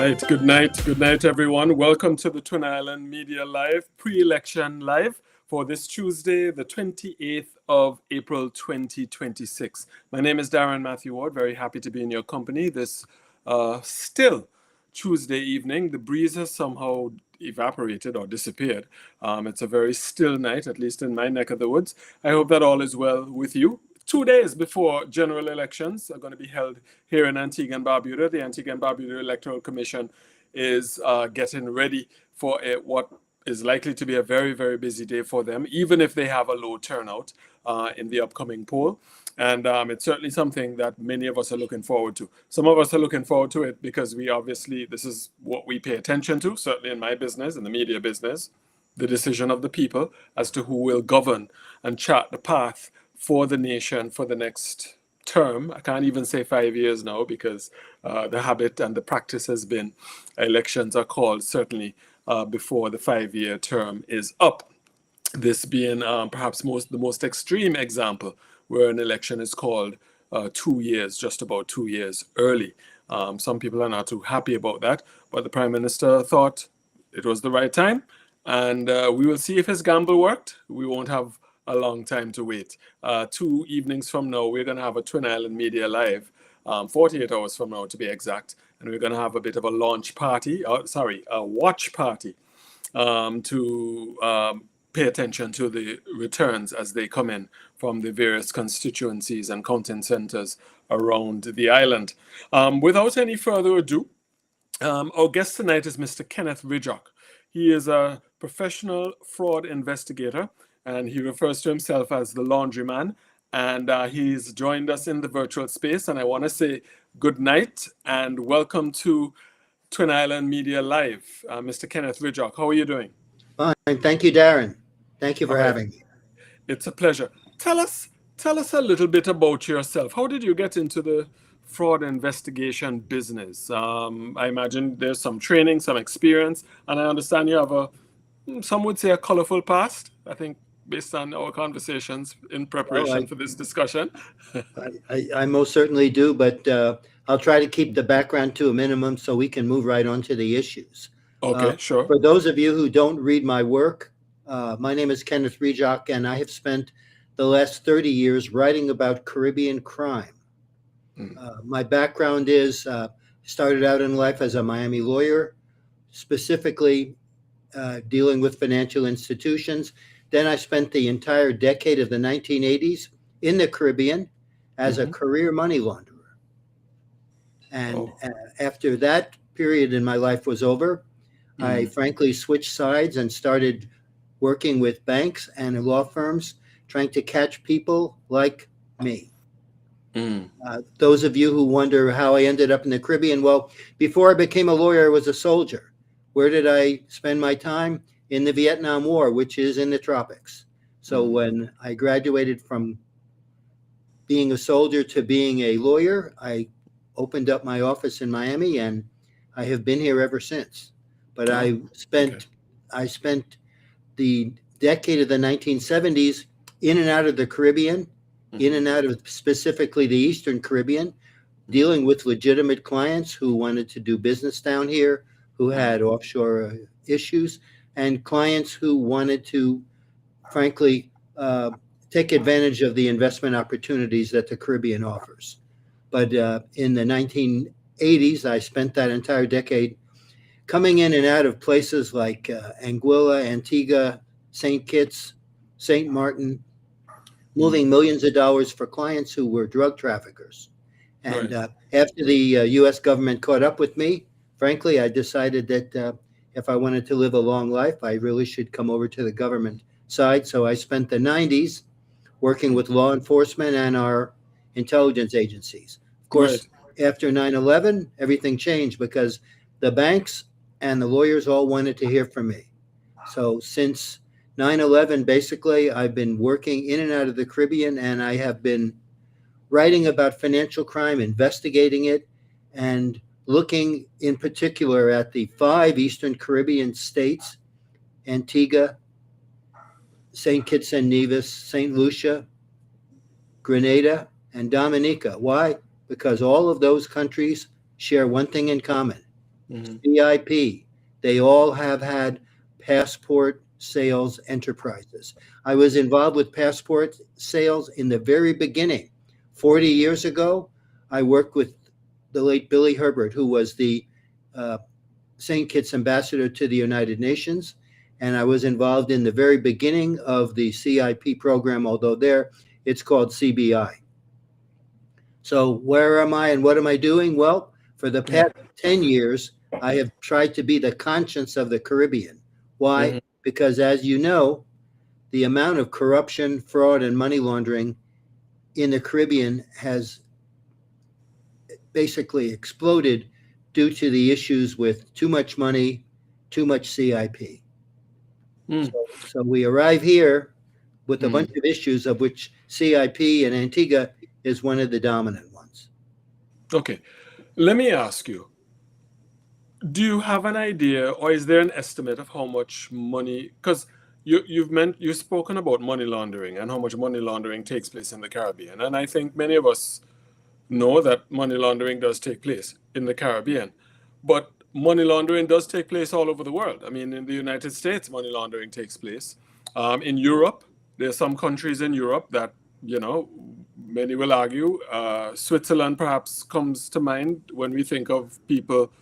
right. Good night, everyone. Welcome to the Twin Island Media Live, pre-election live for this Tuesday, the 28th of April, 2026. My name is Darren Matthew Ward. Very happy to be in your company this still Tuesday evening. The breeze has somehow evaporated or disappeared. It's a very still night, at least in my neck of the woods. I hope that all is well with you. 2 days before general elections are going to be held here in Antigua and Barbuda. The Antigua and Barbuda Electoral Commission is getting ready for what is likely to be a very, very busy day for them, even if they have a low turnout in the upcoming poll. And it's certainly something that many of us are looking forward to. Some of us are looking forward to it because this is what we pay attention to, certainly in my business, in the media business, the decision of the people as to who will govern and chart the path for the nation for the next term. I can't even say 5 years now because the habit and the practice has been elections are called certainly before the 5-year term is up. This being perhaps the most extreme example where an election is called 2 years, just about 2 years early. Some people are not too happy about that, but the Prime Minister thought it was the right time, and we will see if his gamble worked. We won't have a long time to wait. 2 evenings from now, we're going to have a Twin Island Media Live, 48 hours from now to be exact, and we're going to have a bit of a watch party to pay attention to the returns as they come in from the various constituencies and counting centers around the island. Without any further ado, our guest tonight is Mr. Kenneth Ridjock. He is a professional fraud investigator, and he refers to himself as the laundryman. And he's joined us in the virtual space. And I want to say good night and welcome to Twin Island Media Live. Mr. Kenneth Ridjock, how are you doing? Fine. Thank you, Darren. Thank you for having me. It's a pleasure. Tell us a little bit about yourself. How did you get into the fraud investigation business? I imagine there's some training, some experience, and I understand you have some would say a colorful past, I think, based on our conversations in preparation for this discussion. I most certainly do, but I'll try to keep the background to a minimum so we can move right on to the issues. Okay, sure. For those of you who don't read my work, my name is Kenneth Ridjock, and I have spent the last 30 years writing about Caribbean crime. My background is, started out in life as a Miami lawyer, specifically dealing with financial institutions. Then I spent the entire decade of the 1980s in the Caribbean as a career money launderer. And after that period in my life was over, I frankly switched sides and started working with banks and law firms, trying to catch people like me. Those of you who wonder how I ended up in the Caribbean, well, before I became a lawyer, I was a soldier. Where did I spend my time? In the Vietnam War, which is in the tropics. So when I graduated from being a soldier to being a lawyer, I opened up my office in Miami, and I have been here ever since. But I spent the decade of the 1970s in and out of the Caribbean, in and out of specifically the Eastern Caribbean, dealing with legitimate clients who wanted to do business down here, who had offshore issues, and clients who wanted to, frankly, take advantage of the investment opportunities that the Caribbean offers. But in the 1980s, I spent that entire decade coming in and out of places like Anguilla, Antigua, St. Kitts, St. Martin, moving millions of dollars for clients who were drug traffickers. And after the U.S. government caught up with me, frankly, I decided that if I wanted to live a long life, I really should come over to the government side. So I spent the 90s working with law enforcement and our intelligence agencies. Of course, after 9/11, everything changed because the banks and the lawyers all wanted to hear from me. So since 9/11, basically, I've been working in and out of the Caribbean, and I have been writing about financial crime, investigating it, and looking in particular at the 5 Eastern Caribbean states, Antigua, St. Kitts and Nevis, St. Lucia, Grenada, and Dominica. Why? Because all of those countries share one thing in common. CIP. They all have had passport sales enterprises. I was involved with passport sales in the very beginning. 40 years ago, I worked with the late Billy Herbert, who was the St. Kitts ambassador to the United Nations. And I was involved in the very beginning of the CIP program, although there it's called CBI. So where am I and what am I doing? Well, for the past 10 years, I have tried to be the conscience of the Caribbean. Why? Because as you know, the amount of corruption, fraud, and money laundering in the Caribbean has basically exploded due to the issues with too much money, too much CIP. So we arrive here with a bunch of issues, of which CIP and Antigua is one of the dominant ones. Okay. Let me ask you, do you have an idea, or is there an estimate of how much money, because you've spoken about money laundering and how much money laundering takes place in the Caribbean, and I think many of us know that money laundering does take place in the Caribbean, but money laundering does take place all over the world. I mean, in the United States, money laundering takes place. In Europe, there are some countries in Europe that, many will argue, Switzerland perhaps comes to mind when we think of people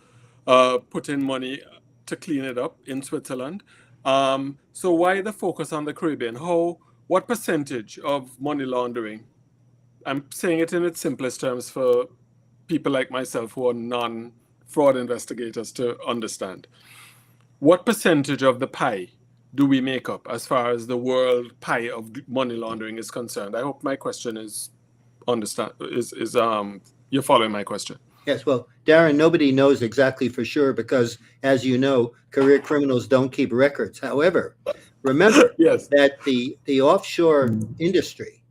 putting money to clean it up in Switzerland. So why the focus on the Caribbean? What percentage of money laundering, I'm saying it in its simplest terms for people like myself who are non-fraud investigators to understand, what percentage of the pie do we make up as far as the world pie of money laundering is concerned? I hope my question is you're following my question. Yes, well, Darren, nobody knows exactly for sure because, as you know, career criminals don't keep records. However, remember that the offshore industry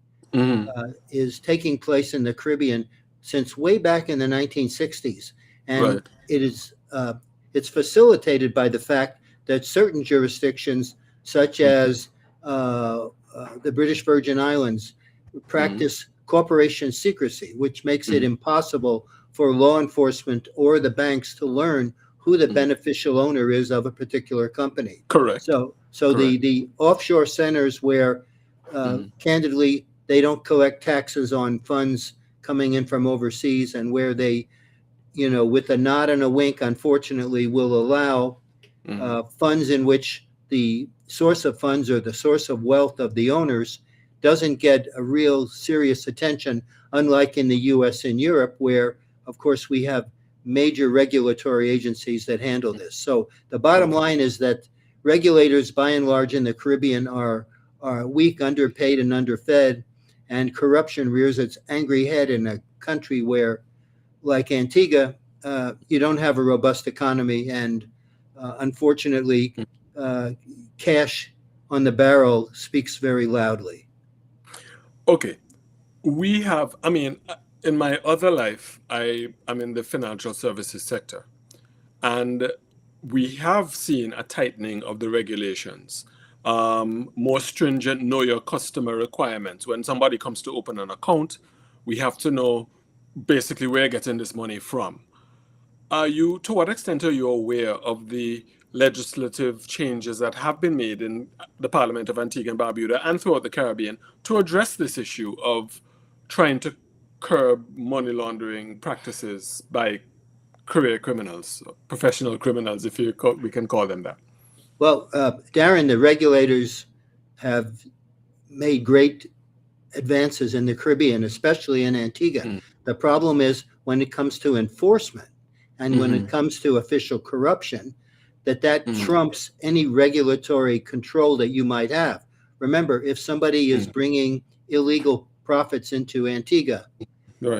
is taking place in the Caribbean since way back in the 1960s. And it's facilitated by the fact that certain jurisdictions, such as the British Virgin Islands, practice corporation secrecy, which makes it impossible for law enforcement or the banks to learn who the beneficial owner is of a particular company. Correct. So the offshore centers where, candidly, they don't collect taxes on funds coming in from overseas, and where they, with a nod and a wink, unfortunately, will allow funds in which the source of funds or the source of wealth of the owners doesn't get a real serious attention, unlike in the U.S. and Europe, where, of course, we have major regulatory agencies that handle this. So the bottom line is that regulators, by and large, in the Caribbean are weak, underpaid, and underfed, and corruption rears its angry head in a country where, like Antigua, you don't have a robust economy, and unfortunately, cash on the barrel speaks very loudly. Okay. In my other life, I'm in the financial services sector, and we have seen a tightening of the regulations, more stringent know your customer requirements. When somebody comes to open an account, we have to know basically where you're getting this money from. To what extent are you aware of the legislative changes that have been made in the Parliament of Antigua and Barbuda and throughout the Caribbean to address this issue of trying to curb money laundering practices by career criminals, professional criminals, we can call them that? Well, Darren, the regulators have made great advances in the Caribbean, especially in Antigua. The problem is when it comes to enforcement and when it comes to official corruption, that trumps any regulatory control that you might have. Remember, if somebody is bringing illegal profits into Antigua,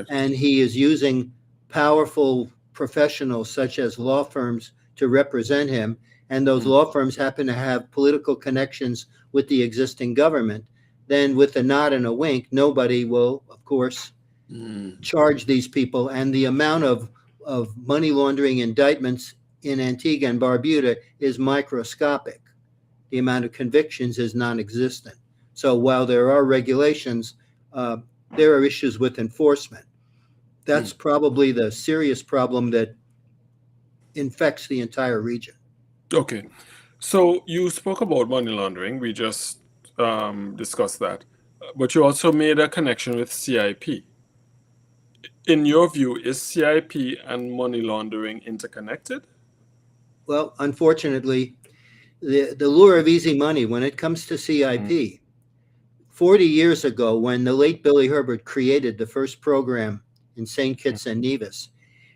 and he is using powerful professionals such as law firms to represent him, and those law firms happen to have political connections with the existing government, then with a nod and a wink, nobody will, of course, charge these people. And the amount of money laundering indictments in Antigua and Barbuda is microscopic. The amount of convictions is non-existent. So while there are regulations, there are issues with enforcement. That's probably the serious problem that infects the entire region. Okay. So you spoke about money laundering. We just discussed that. But you also made a connection with CIP. In your view, is CIP and money laundering interconnected? Well, unfortunately, the lure of easy money when it comes to CIP, 40 years ago, when the late Billy Herbert created the first program in St. Kitts and Nevis,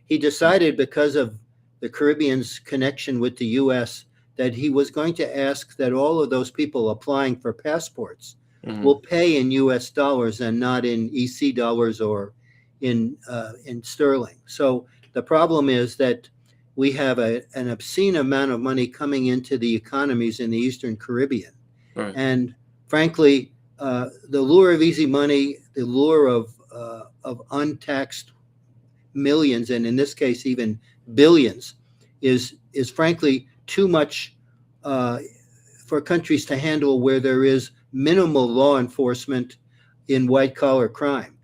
he decided, because of the Caribbean's connection with the U.S., that he was going to ask that all of those people applying for passports will pay in U.S. dollars and not in EC dollars or in sterling. So the problem is that we have an obscene amount of money coming into the economies in the Eastern Caribbean. Right. And frankly, the lure of easy money, the lure of untaxed millions, and in this case even billions, is frankly too much for countries to handle, where there is minimal law enforcement in white collar crime.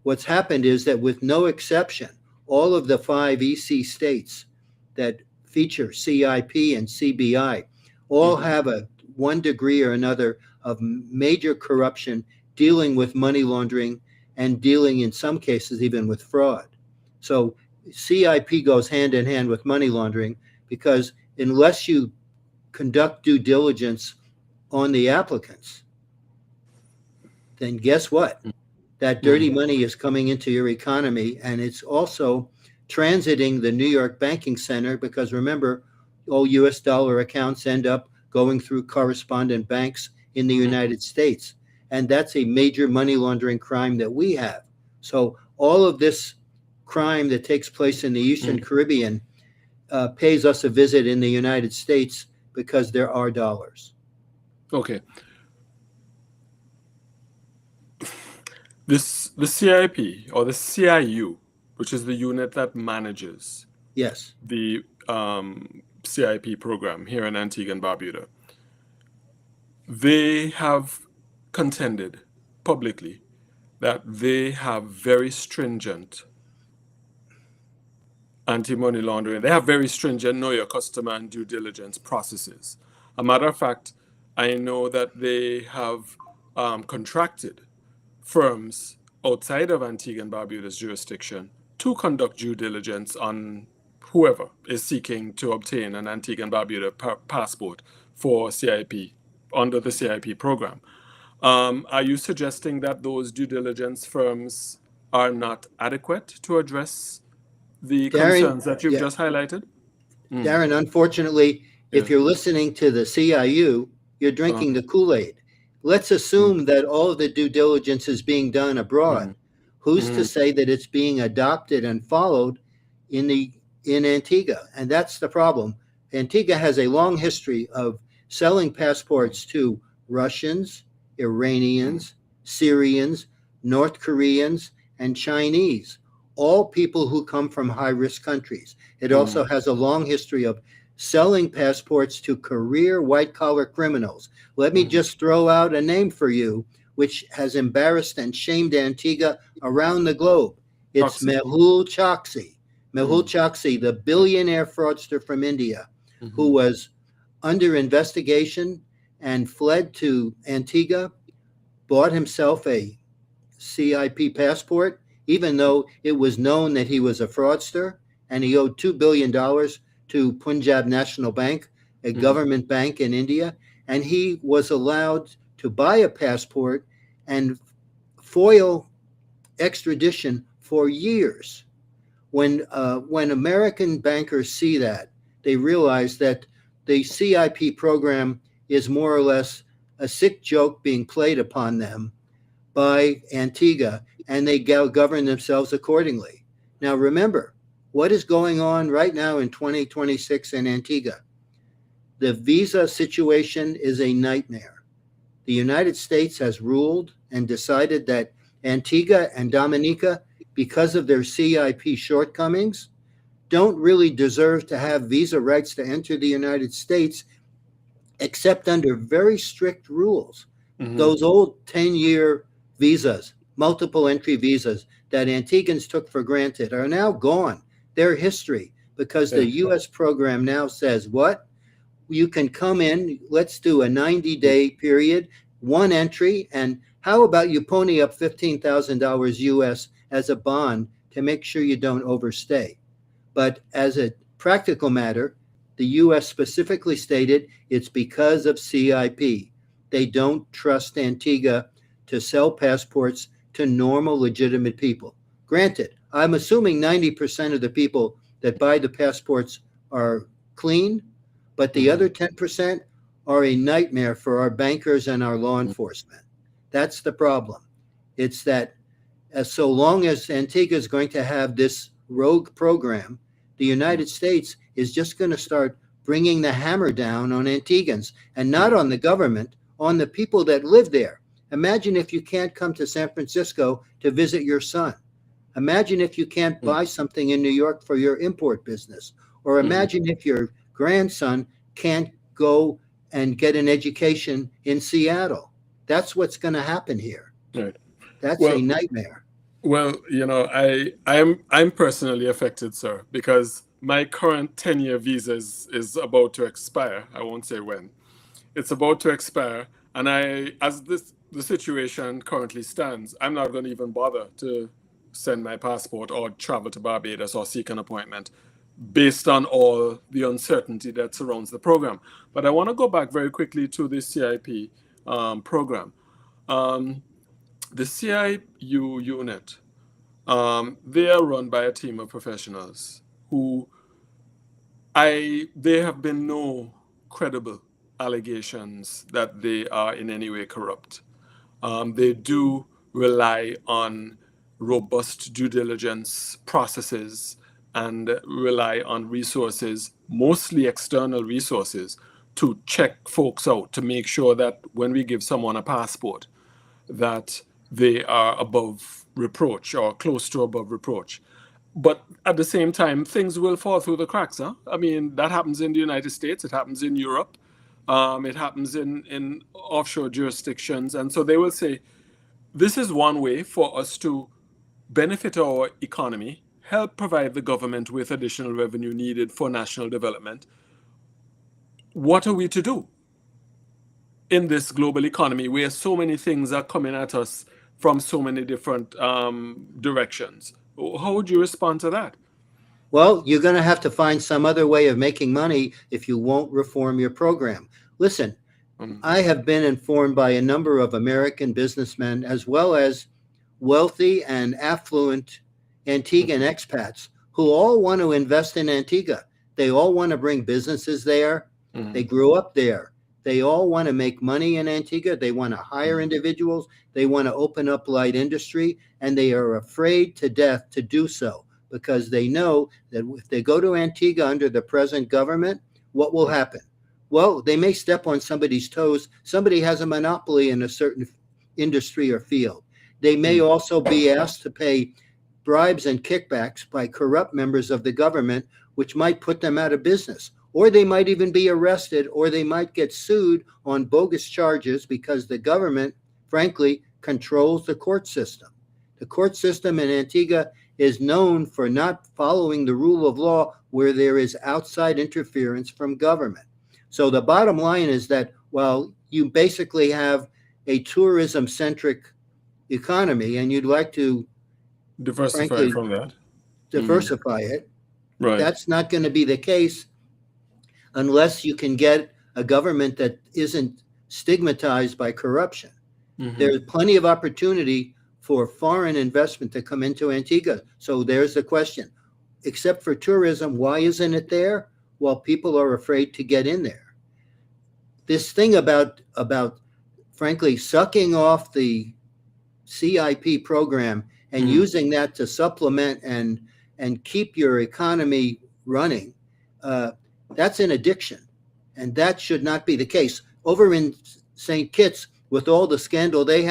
What's happened is that, with no exception, all of the 5 EC states that feature CIP and CBI all have one degree or another of major corruption, dealing with money laundering and dealing in some cases even with fraud. So CIP goes hand in hand with money laundering, because unless you conduct due diligence on the applicants, then guess what? That dirty money is coming into your economy, and it's also transiting the New York banking center, because remember, all US dollar accounts end up going through correspondent banks in the United States. And that's a major money laundering crime that we have. So all of this crime that takes place in the Eastern Caribbean pays us a visit in the United States, because there are dollars. Okay. The CIP, or the CIU, which is the unit that manages Yes. the CIP program here in Antigua and Barbuda, they have contended publicly that they have very stringent anti-money laundering. They have very stringent know your customer and due diligence processes. A matter of fact, I know that they have contracted firms outside of Antigua and Barbuda's jurisdiction to conduct due diligence on whoever is seeking to obtain an Antigua and Barbuda passport for CIP under the CIP program. Are you suggesting that those due diligence firms are not adequate to address the concerns that you've just highlighted? Darren, unfortunately, if you're listening to the CIU, you're drinking the Kool-Aid. Let's assume that all of the due diligence is being done abroad. Who's to say that it's being adopted and followed in Antigua? And that's the problem. Antigua has a long history of selling passports to Russians, Iranians, Syrians, North Koreans, and Chinese, all people who come from high-risk countries. It also has a long history of selling passports to career white-collar criminals. Let me just throw out a name for you, which has embarrassed and shamed Antigua around the globe. It's Mehul Choksi. Mehul Choksi, the billionaire fraudster from India, who was under investigation and fled to Antigua, bought himself a CIP passport, even though it was known that he was a fraudster, and he owed $2 billion to Punjab National Bank, a government bank in India, and he was allowed to buy a passport and foil extradition for years. When American bankers see that, they realize that the CIP program is more or less a sick joke being played upon them by Antigua, and they govern themselves accordingly. Now, remember, what is going on right now in 2026 in Antigua? The visa situation is a nightmare. The United States has ruled and decided that Antigua and Dominica, because of their CIP shortcomings, don't really deserve to have visa rights to enter the United States, except under very strict rules. Those old 10-year visas, multiple entry visas that Antiguans took for granted, are now gone. They're history, because the U.S. program now says, what? You can come in, let's do a 90-day period, one entry, and how about you pony up $15,000 US as a bond to make sure you don't overstay? But as a practical matter, the US specifically stated it's because of CIP. They don't trust Antigua to sell passports to normal, legitimate people. Granted, I'm assuming 90% of the people that buy the passports are clean, but the other 10% are a nightmare for our bankers and our law enforcement. That's the problem. It's that so long as Antigua is going to have this rogue program, the United States is just going to start bringing the hammer down on Antiguans, and not on the government, on the people that live there. Imagine if you can't come to San Francisco to visit your son. Imagine if you can't buy something in New York for your import business. Or imagine if your grandson can't go and get an education in Seattle. That's what's going to happen here. Right. That's a nightmare. Well, I'm personally affected, sir, because my current 10-year visa is about to expire. I won't say when. It's about to expire, and the situation currently stands, I'm not going to even bother to send my passport or travel to Barbados or seek an appointment based on all the uncertainty that surrounds the program. But I want to go back very quickly to the CIP program. The CIU unit, they are run by a team of professionals who there have been no credible allegations that they are in any way corrupt. They do rely on robust due diligence processes and rely on resources, mostly external resources, to check folks out, to make sure that when we give someone a passport, that they are above reproach or close to above reproach. But at the same time, things will fall through the cracks. Huh? I mean, that happens in the United States. It happens in Europe. It happens in offshore jurisdictions. And so they will say, this is one way for us to benefit our economy, help provide the government with additional revenue needed for national development. What are we to do in this global economy where so many things are coming at us from so many different directions? How would you respond to that? Well, you're going to have to find some other way of making money if you won't reform your program. Listen, I have been informed by a number of American businessmen, as well as wealthy and affluent Antiguan expats, who all want to invest in Antigua. They all want to bring businesses there. They grew up there. They all want to make money in Antigua. They want to hire individuals. They want to open up light industry, and they are afraid to death to do so because they know that if they go to Antigua under the present government, what will happen? Well, they may step on somebody's toes. Somebody has a monopoly in a certain industry or field. They may also be asked to pay bribes and kickbacks by corrupt members of the government, which might put them out of business. Or they might even be arrested, or they might get sued on bogus charges because the government, frankly, controls the court system. The court system in Antigua is known for not following the rule of law where there is outside interference from government. So the bottom line is that while you basically have a tourism-centric economy and you'd like to diversify from that, diversify it, right? That's not going to be the case unless you can get a government that isn't stigmatized by corruption. There's plenty of opportunity for foreign investment to come into Antigua. So there's the question. Except for tourism, why isn't it there? Well, people are afraid to get in there. This thing about frankly, sucking off the CIP program and using that to supplement and keep your economy running, that's an addiction. And that should not be the case. Over in St. Kitts, with all the scandal they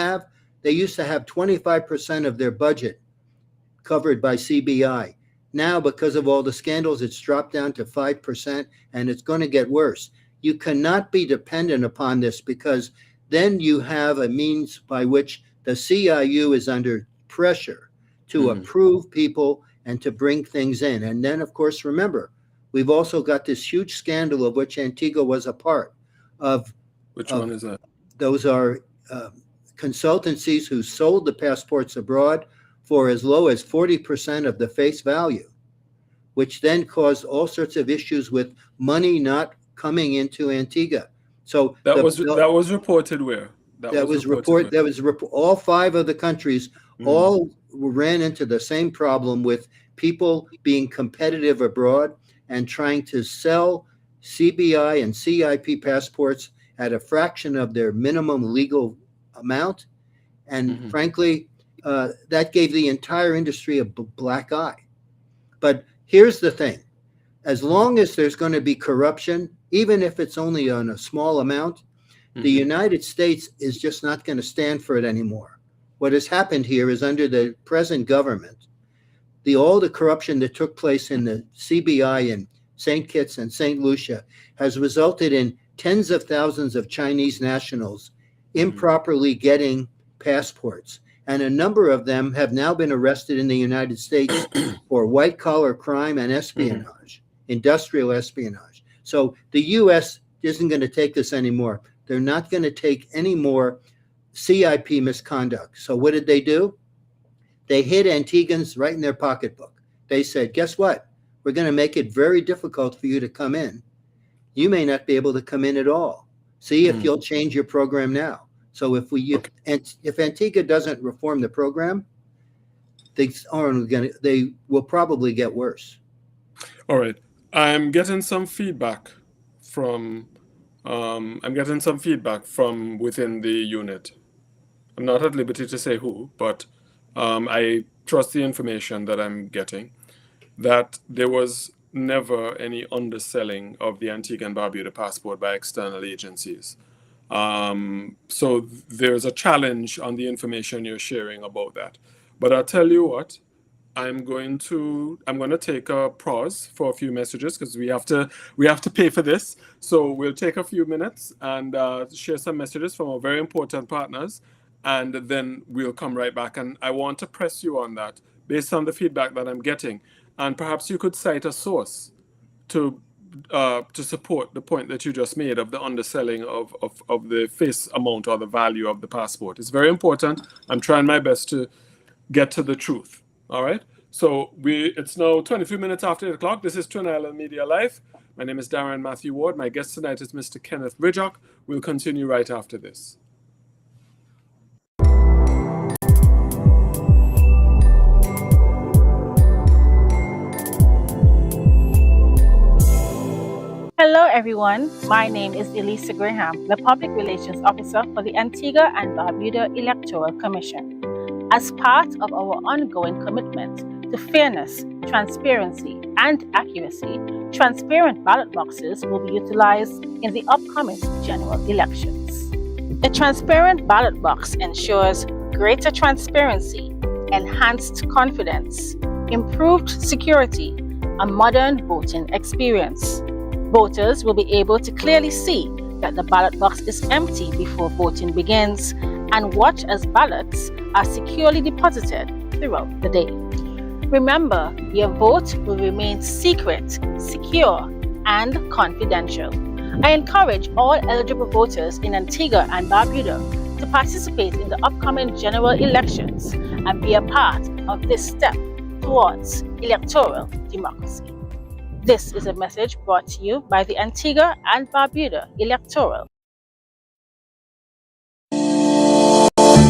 used to have 25% of their budget covered by CBI. Now, because of all the scandals, it's dropped down to 5%, and it's going to get worse. You cannot be dependent upon this because then you have a means by which the CIU is under pressure to approve people and to bring things in. And then, of course, remember, we've also got this huge scandal of which Antigua was a part of. Which one is that? Those are consultancies who sold the passports abroad for as low as 40% of the face value, which then caused all sorts of issues with money not coming into Antigua. So that was reported where? All five of the countries all ran into the same problem with people being competitive abroad and trying to sell CBI and CIP passports at a fraction of their minimum legal amount. And frankly, that gave the entire industry a black eye. But here's the thing. As long as there's going to be corruption, even if it's only on a small amount, the United States is just not going to stand for it anymore. What has happened here is under the present government, all the corruption that took place in the CBI in St. Kitts and St. Lucia has resulted in tens of thousands of Chinese nationals improperly getting passports. And a number of them have now been arrested in the United States for white-collar crime and espionage, industrial espionage. So the U.S. isn't going to take this anymore. They're not going to take any more CIP misconduct. So what did they do? They hid Antiguans right in their pocketbook. They said, guess what? We're going to make it very difficult for you to come in. You may not be able to come in at all. See if you'll change your program now. So if Antigua doesn't reform the program, they will probably get worse. All right. I'm getting some feedback from within the unit. I'm not at liberty to say who, but I trust the information that I'm getting, that there was never any underselling of the Antigua and Barbuda passport by external agencies. So there's a challenge on the information you're sharing about that. But I'll tell you what, I'm going to take a pause for a few messages because we have to pay for this. So we'll take a few minutes and share some messages from our very important partners, and then we'll come right back. And I want to press you on that based on the feedback that I'm getting, and perhaps you could cite a source to support the point that you just made of the underselling of the face amount or the value of the passport. It's very important. I'm trying my best to get to the truth. All right. So it's now 23 minutes after 8 o'clock. This is Twin Island Media Live. My name is Darren Matthew Ward. My guest tonight is Mr. Kenneth Bridjock. We'll continue right after this. Hello everyone, my name is Elisa Graham, the Public Relations Officer for the Antigua and Barbuda Electoral Commission. As part of our ongoing commitment to fairness, transparency, and accuracy, transparent ballot boxes will be utilized in the upcoming general elections. A transparent ballot box ensures greater transparency, enhanced confidence, improved security, a modern voting experience. Voters will be able to clearly see that the ballot box is empty before voting begins and watch as ballots are securely deposited throughout the day. Remember, your vote will remain secret, secure, and confidential. I encourage all eligible voters in Antigua and Barbuda to participate in the upcoming general elections and be a part of this step towards electoral democracy. This is a message brought to you by the Antigua and Barbuda Electoral.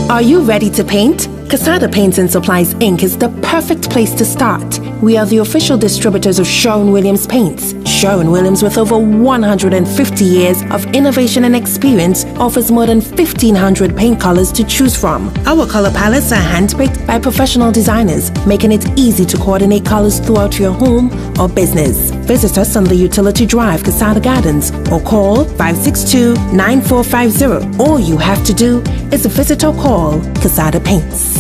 Are you ready to paint? Casada Paints and Supplies Inc. is the perfect place to start. We are the official distributors of Sherwin-Williams Paints. Sherwin-Williams, with over 150 years of innovation and experience, offers more than 1,500 paint colors to choose from. Our color palettes are handpicked by professional designers, making it easy to coordinate colors throughout your home or business. Visit us on the Utility Drive, Casada Gardens, or call 562-9450. All you have to do is visit or call Casada Paints.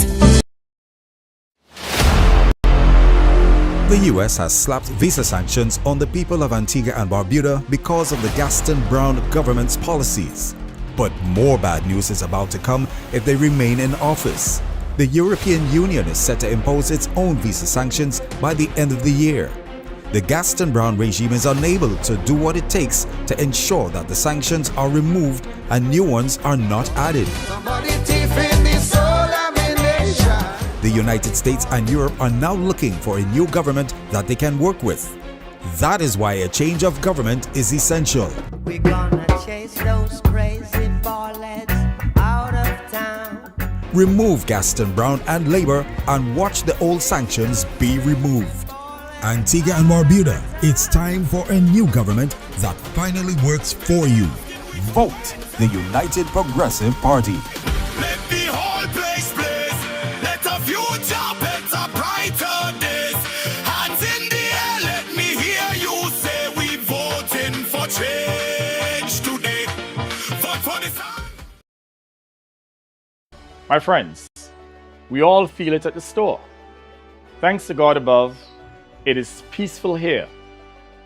The US has slapped visa sanctions on the people of Antigua and Barbuda because of the Gaston Brown government's policies. But more bad news is about to come if they remain in office. The European Union is set to impose its own visa sanctions by the end of the year. the Gaston Brown regime is unable to do what it takes to ensure that the sanctions are removed and new ones are not added. The United States and Europe are now looking for a new government that they can work with. That is why a change of government is essential. We're gonna chase those crazy ballheads out of town. Remove Gaston Brown and Labour and watch the old sanctions be removed. Antigua and Barbuda, it's time for a new government that finally works for you. Vote the United Progressive Party. Let the whole place blaze. Let the future better brighter days. Hands in the air, let me hear you say we voting for change today. Vote for the sun. My friends, we all feel it at the store. Thanks to God above, it is peaceful here,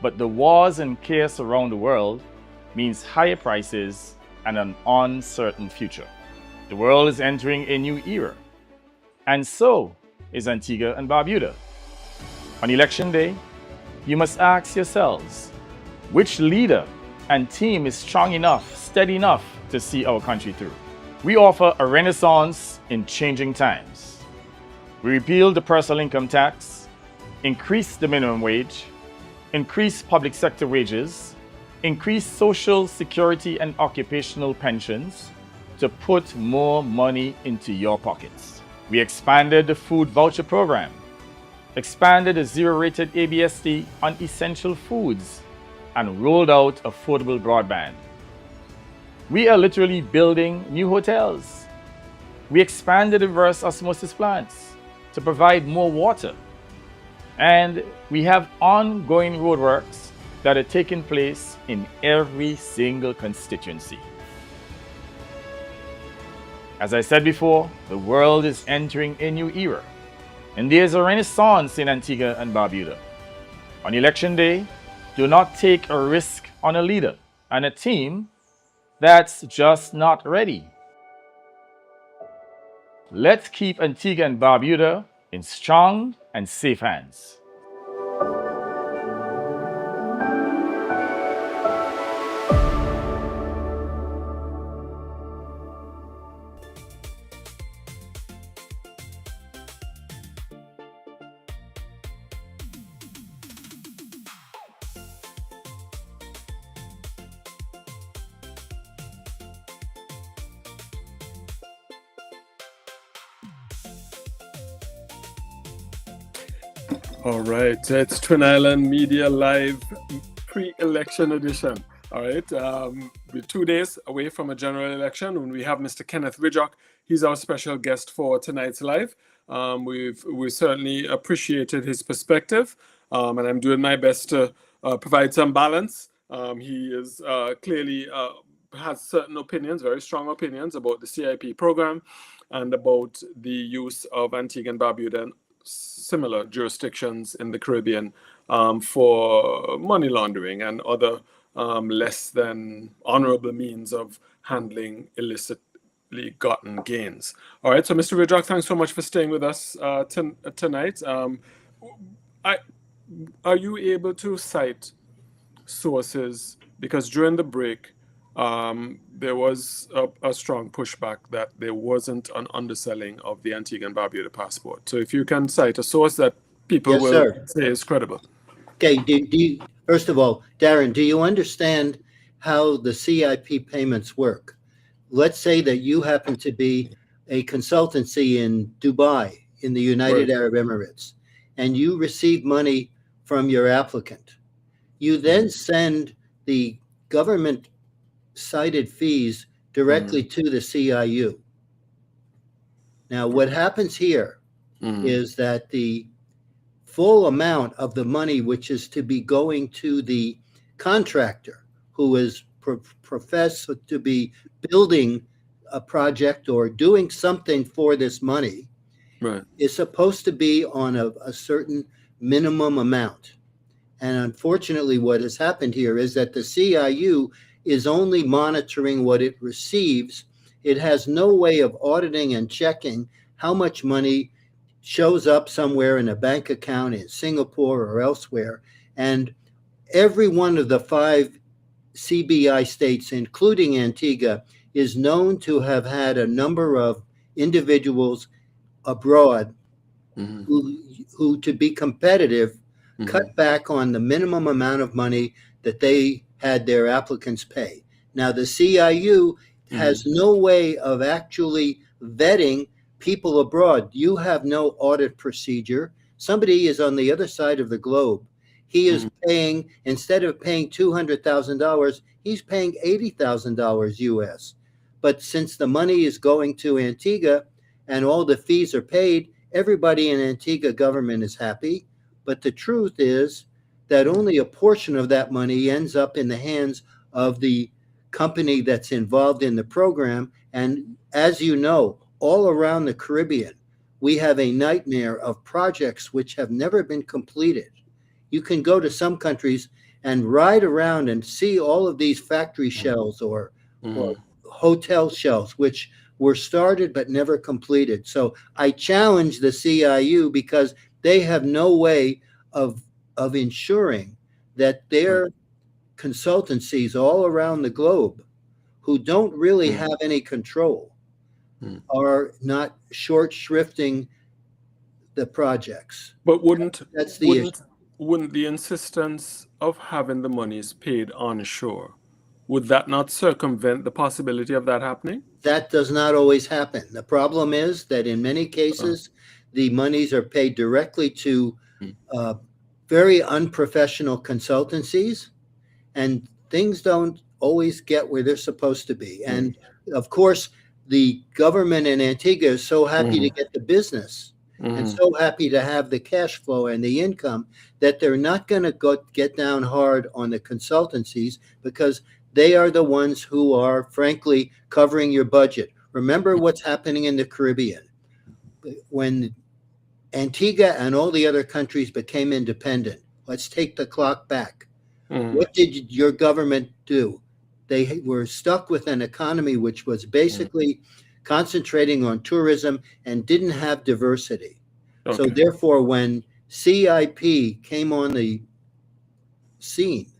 but the wars and chaos around the world means higher prices and an uncertain future. The world is entering a new era, and so is Antigua and Barbuda. On election day, you must ask yourselves, which leader and team is strong enough, steady enough to see our country through? We offer a renaissance in changing times. We repealed the personal income tax, increase the minimum wage, increase public sector wages, increase social security and occupational pensions to put more money into your pockets. We expanded the food voucher program, expanded the zero-rated ABLP on essential foods, and rolled out affordable broadband. We are literally building new hotels. We expanded reverse osmosis plants to provide more water. And we have ongoing roadworks that are taking place in every single constituency. As I said before, the world is entering a new era, and there's a renaissance in Antigua and Barbuda. On election day, do not take a risk on a leader and a team that's just not ready. Let's keep Antigua and Barbuda in strong and safe hands. All right, it's Twin Island Media Live pre-election edition. All right, we're 2 days away from a general election when we have Mr. Kenneth Ridjock. He's our special guest for tonight's live. We certainly appreciated his perspective, and I'm doing my best to provide some balance. He is clearly has certain opinions, very strong opinions about the CIP program and about the use of Antigua and Barbuda and similar jurisdictions in the Caribbean for money laundering and other less than honorable means of handling illicitly gotten gains. All right, so Mr. Ridjock, thanks so much for staying with us tonight. Are you able to cite sources? Because during the break, there was a strong pushback that there wasn't an underselling of the Antigua and Barbuda passport. So if you can cite a source that people will say is credible. Okay, first of all, Darren, do you understand how the CIP payments work? Let's say that you happen to be a consultancy in Dubai, in the United Arab Emirates, and you receive money from your applicant. You then send the government cited fees directly to the CIU. Now, what happens here is that the full amount of the money which is to be going to the contractor who is professed to be building a project or doing something for this money is supposed to be on a certain minimum amount. And unfortunately, what has happened here is that the CIU is only monitoring what it receives. It has no way of auditing and checking how much money shows up somewhere in a bank account in Singapore or elsewhere. And every one of the 5 CBI states, including Antigua, is known to have had a number of individuals abroad who to be competitive, cut back on the minimum amount of money that they had their applicants pay. Now, the CIU has no way of actually vetting people abroad. You have no audit procedure. Somebody is on the other side of the globe. He is paying, instead of paying $200,000, he's paying $80,000 US. But since the money is going to Antigua and all the fees are paid, everybody in Antigua government is happy. But the truth is that only a portion of that money ends up in the hands of the company that's involved in the program. And as you know, all around the Caribbean, we have a nightmare of projects which have never been completed. You can go to some countries and ride around and see all of these factory shells or hotel shells, which were started but never completed. So I challenge the CIU because they have no way of ensuring that their consultancies all around the globe, who don't really have any control, are not short shrifting the projects. But wouldn't issue. Wouldn't the insistence of having the monies paid onshore, would that not circumvent the possibility of that happening? That does not always happen. The problem is that in many cases, the monies are paid directly to very unprofessional consultancies, and things don't always get where they're supposed to be. And of course, the government in Antigua is so happy to get the business and so happy to have the cash flow and the income that they're not going to get down hard on the consultancies, because they are the ones who are, frankly, covering your budget. Remember what's happening in the Caribbean. When Antigua and all the other countries became independent, let's take the clock back. What did your government do? They were stuck with an economy which was basically concentrating on tourism and didn't have diversity. So therefore, when CIP came on the scene,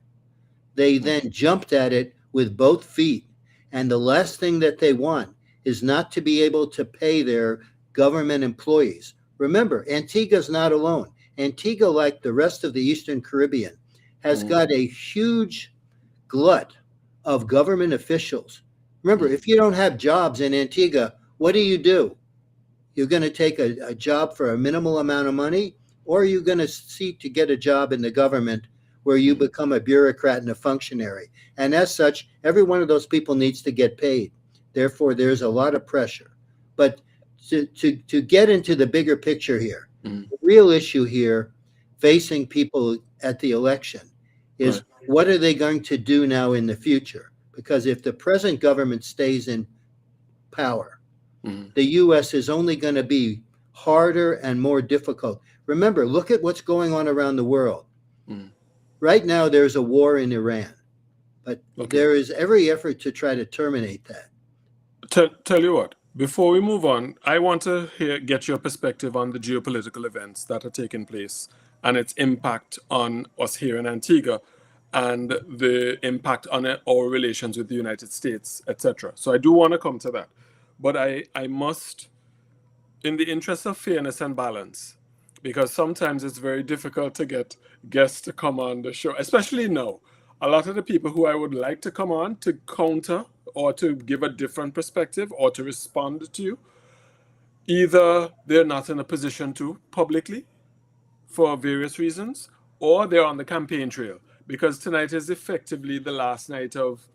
they then jumped at it with both feet. And the last thing that they want is not to be able to pay their government employees. Remember, Antigua's not alone. Antigua, like the rest of the Eastern Caribbean, has got a huge glut of government officials. Remember, if you don't have jobs in Antigua, what do? You're going to take a job for a minimal amount of money, or are you going to seek to get a job in the government where you become a bureaucrat and a functionary? And as such, every one of those people needs to get paid. Therefore, there's a lot of pressure. But to get into the bigger picture here, the real issue here facing people at the election is what are they going to do now in the future? Because if the present government stays in power, the U.S. is only going to be harder and more difficult. Remember, look at what's going on around the world. Right now, there's a war in Iran, but there is every effort to try to terminate that. Tell you what, before we move on, I want to get your perspective on the geopolitical events that are taking place and its impact on us here in Antigua and the impact on our relations with the United States, etc. So I do want to come to that. But I must, in the interest of fairness and balance, because sometimes it's very difficult to get guests to come on the show, especially now. A lot of the people who I would like to come on to counter or to give a different perspective or to respond to you, either they're not in a position to publicly for various reasons, or they're on the campaign trail, because tonight is effectively the last night of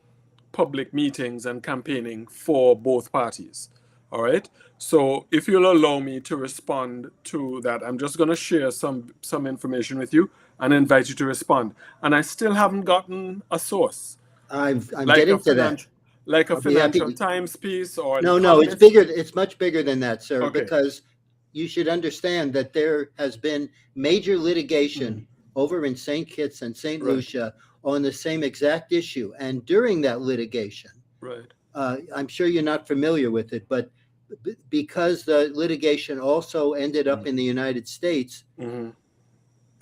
public meetings and campaigning for both parties. All right. So if you'll allow me to respond to that, I'm just going to share some information with you and invite you to respond. And I still haven't gotten a source. I'm getting to that. Like a Financial Times piece or... No, it's bigger. It's much bigger than that, sir, because you should understand that there has been major litigation over in St. Kitts and St. Lucia on the same exact issue. And during that litigation, I'm sure you're not familiar with it, but because the litigation also ended up in the United States, Mm-hmm.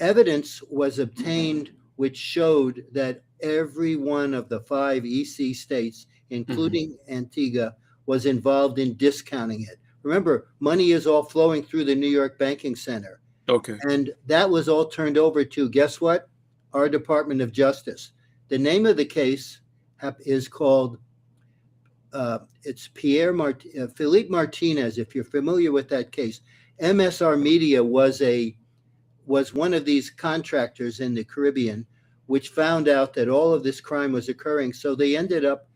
evidence was obtained which showed that every one of the 5 EC states, including Antigua, was involved in discounting it. Remember, money is all flowing through the New York banking center. Okay. And that was all turned over to, guess what? Our Department of Justice. The name of the case is called, it's Philippe Martinez, if you're familiar with that case. MSR Media was one of these contractors in the Caribbean, which found out that all of this crime was occurring. So they ended up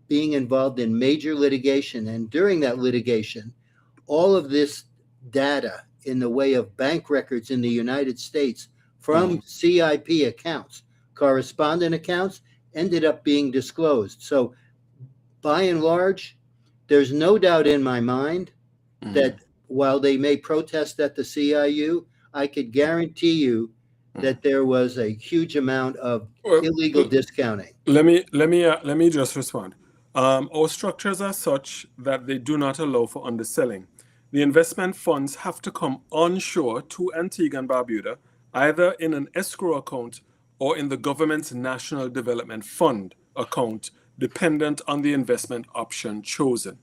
being involved in major litigation. And during that litigation, all of this data in the way of bank records in the United States from CIP accounts, correspondent accounts, ended up being disclosed. So by and large, there's no doubt in my mind that while they may protest at the CIU, I could guarantee you that there was a huge amount of illegal discounting. Let me just respond. Our structures are such that they do not allow for underselling. The investment funds have to come onshore to Antigua and Barbuda, either in an escrow account or in the government's National Development Fund account, dependent on the investment option chosen.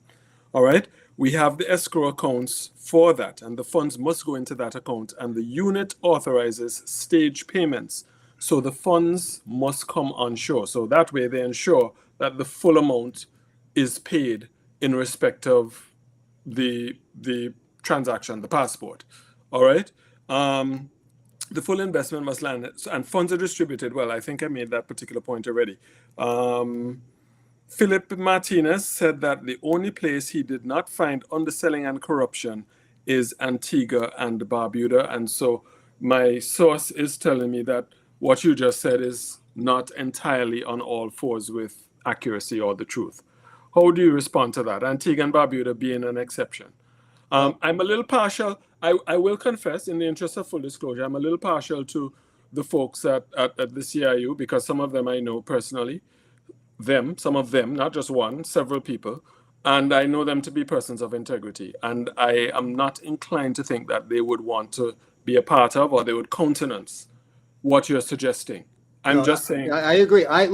All right? We have the escrow accounts for that, and the funds must go into that account, and the unit authorizes stage payments. So the funds must come onshore. So that way they ensure that the full amount is paid in respect of the transaction, the passport. All right? The full investment must land, and funds are distributed. Well, I think I made that particular point already. Philip Martinez said that the only place he did not find underselling and corruption is Antigua and Barbuda. And so my source is telling me that what you just said is not entirely on all fours with accuracy or the truth. How do you respond to that? Antigua and Barbuda being an exception. I'm a little partial. I will confess, in the interest of full disclosure, I'm a little partial to the folks at the CIU because some of them I know personally. Some of them, not just one, several people, and I know them to be persons of integrity. And I am not inclined to think that they would want to be a part of or they would countenance what you're suggesting. I'm just saying. I agree. I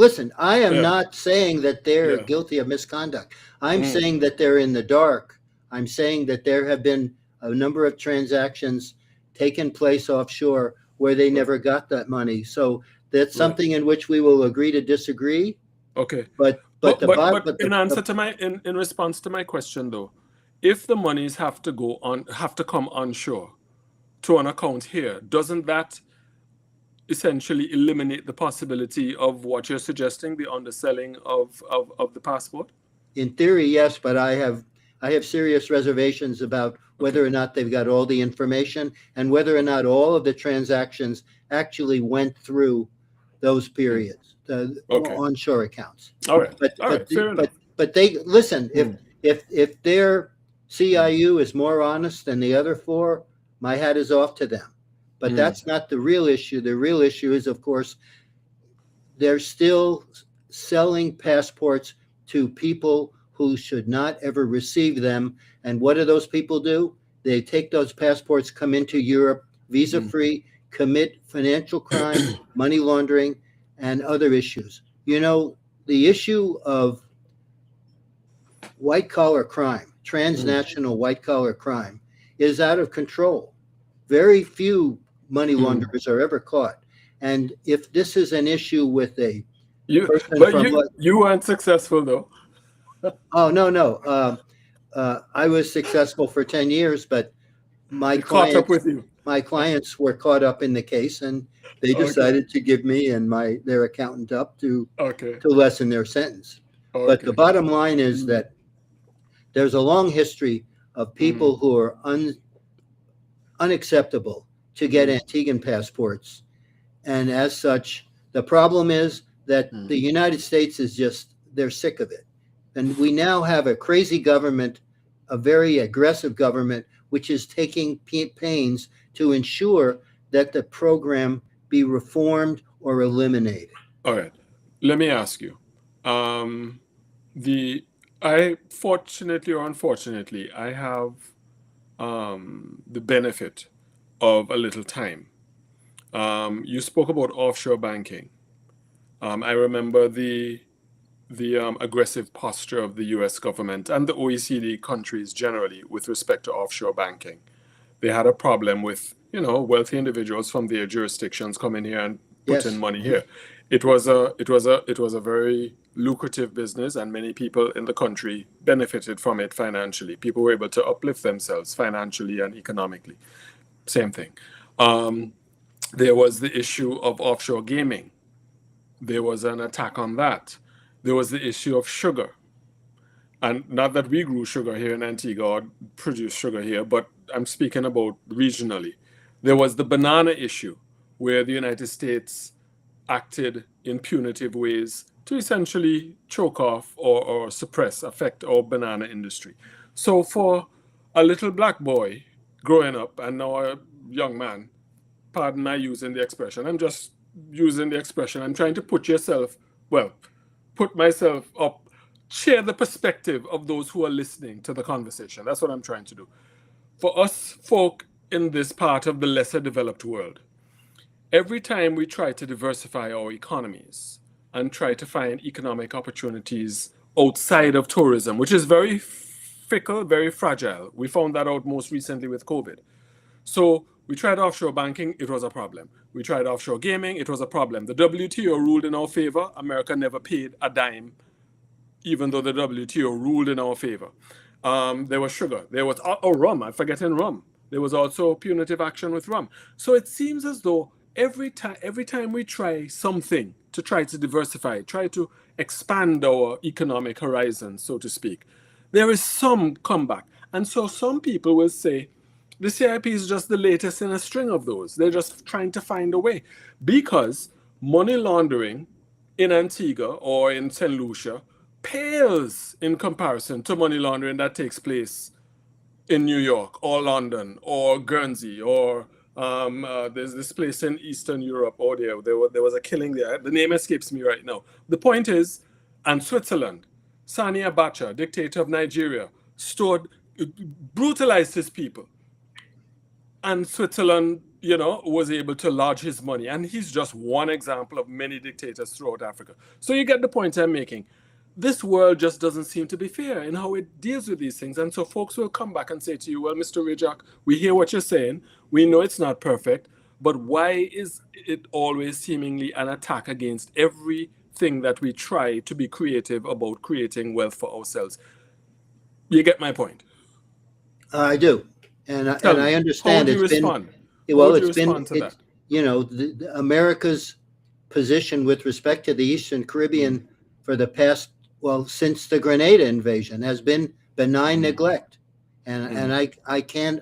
am not saying that they're guilty of misconduct. I'm saying that they're in the dark. I'm saying that there have been a number of transactions taken place offshore where they never got that money. So that's something in which we will agree to disagree. Okay. But in response to my question though, if the monies have to come onshore to an account here, doesn't that essentially eliminate the possibility of what you're suggesting, the underselling of the passport? In theory, yes, but I have serious reservations about whether or not they've got all the information and whether or not all of the transactions actually went through those periods, the onshore accounts. All right. Fair enough. But they listen. If their CIU is more honest than the other 4, my hat is off to them. But that's not the real issue. The real issue is, of course, they're still selling passports to people who should not ever receive them. And what do those people do? They take those passports, come into Europe, visa-free, commit financial crime, money laundering, and other issues. You know, the issue of white-collar crime, transnational white-collar crime, is out of control. Very few money launderers are ever caught. And if this is an issue with you weren't successful though. Oh, no. I was successful for 10 years, but my clients were caught up in the case, and they decided to give me and their accountant up to lessen their sentence. But the bottom line is that there's a long history of people who are unacceptable to get Antiguan passports. And as such, the problem is that the United States they're sick of it. And we now have a crazy government, a very aggressive government, which is taking pains to ensure that the program be reformed or eliminated. All right. Let me ask you. The I fortunately or unfortunately, I have the benefit of a little time. You spoke about offshore banking. I remember the aggressive posture of the U.S. government and the OECD countries generally with respect to offshore banking. They had a problem with wealthy individuals from their jurisdictions coming here and putting Yes. money here. It was a very lucrative business, and many people in the country benefited from it financially. People were able to uplift themselves financially and economically. Same thing. Um, there was the issue of offshore gaming. There was an attack on that. There was the issue of sugar. And not that we grew sugar here in Antigua or produced sugar here, but I'm speaking about regionally. There was the banana issue, where the United States acted in punitive ways to essentially choke off or suppress, affect our banana industry. So for a little black boy growing up and now a young man, pardon my using the expression, I'm just using the expression, I'm trying to put myself up, share the perspective of those who are listening to the conversation. That's what I'm trying to do. For us folk in this part of the lesser developed world, every time we try to diversify our economies and try to find economic opportunities outside of tourism, which is very fickle, very fragile, we found that out most recently with COVID. So we tried offshore banking, it was a problem. We tried offshore gaming, it was a problem. The WTO ruled in our favor. America never paid a dime, even though the WTO ruled in our favor. There was sugar. There was rum. I'm forgetting rum. There was also punitive action with rum. So it seems as though every time we try something to try to diversify, try to expand our economic horizons, so to speak, there is some comeback. And so some people will say, the CIP is just the latest in a string of those. They're just trying to find a way. Because money laundering in Antigua or in St. Lucia pales in comparison to money laundering that takes place in New York or London or Guernsey or there's this place in Eastern Europe. Oh, there was a killing there. The name escapes me right now. The point is, and Switzerland, Sani Abacha, dictator of Nigeria, brutalized his people. And Switzerland, was able to lodge his money. And he's just one example of many dictators throughout Africa. So you get the point I'm making. This world just doesn't seem to be fair in how it deals with these things. And so folks will come back and say to you, well, Mr. Rijak, we hear what you're saying. We know it's not perfect. But why is it always seemingly an attack against everything that we try to be creative about creating wealth for ourselves? You get my point? I do. And I understand it's been. America's position with respect to the Eastern Caribbean for the past, since the Grenada invasion, has been benign neglect, and I can't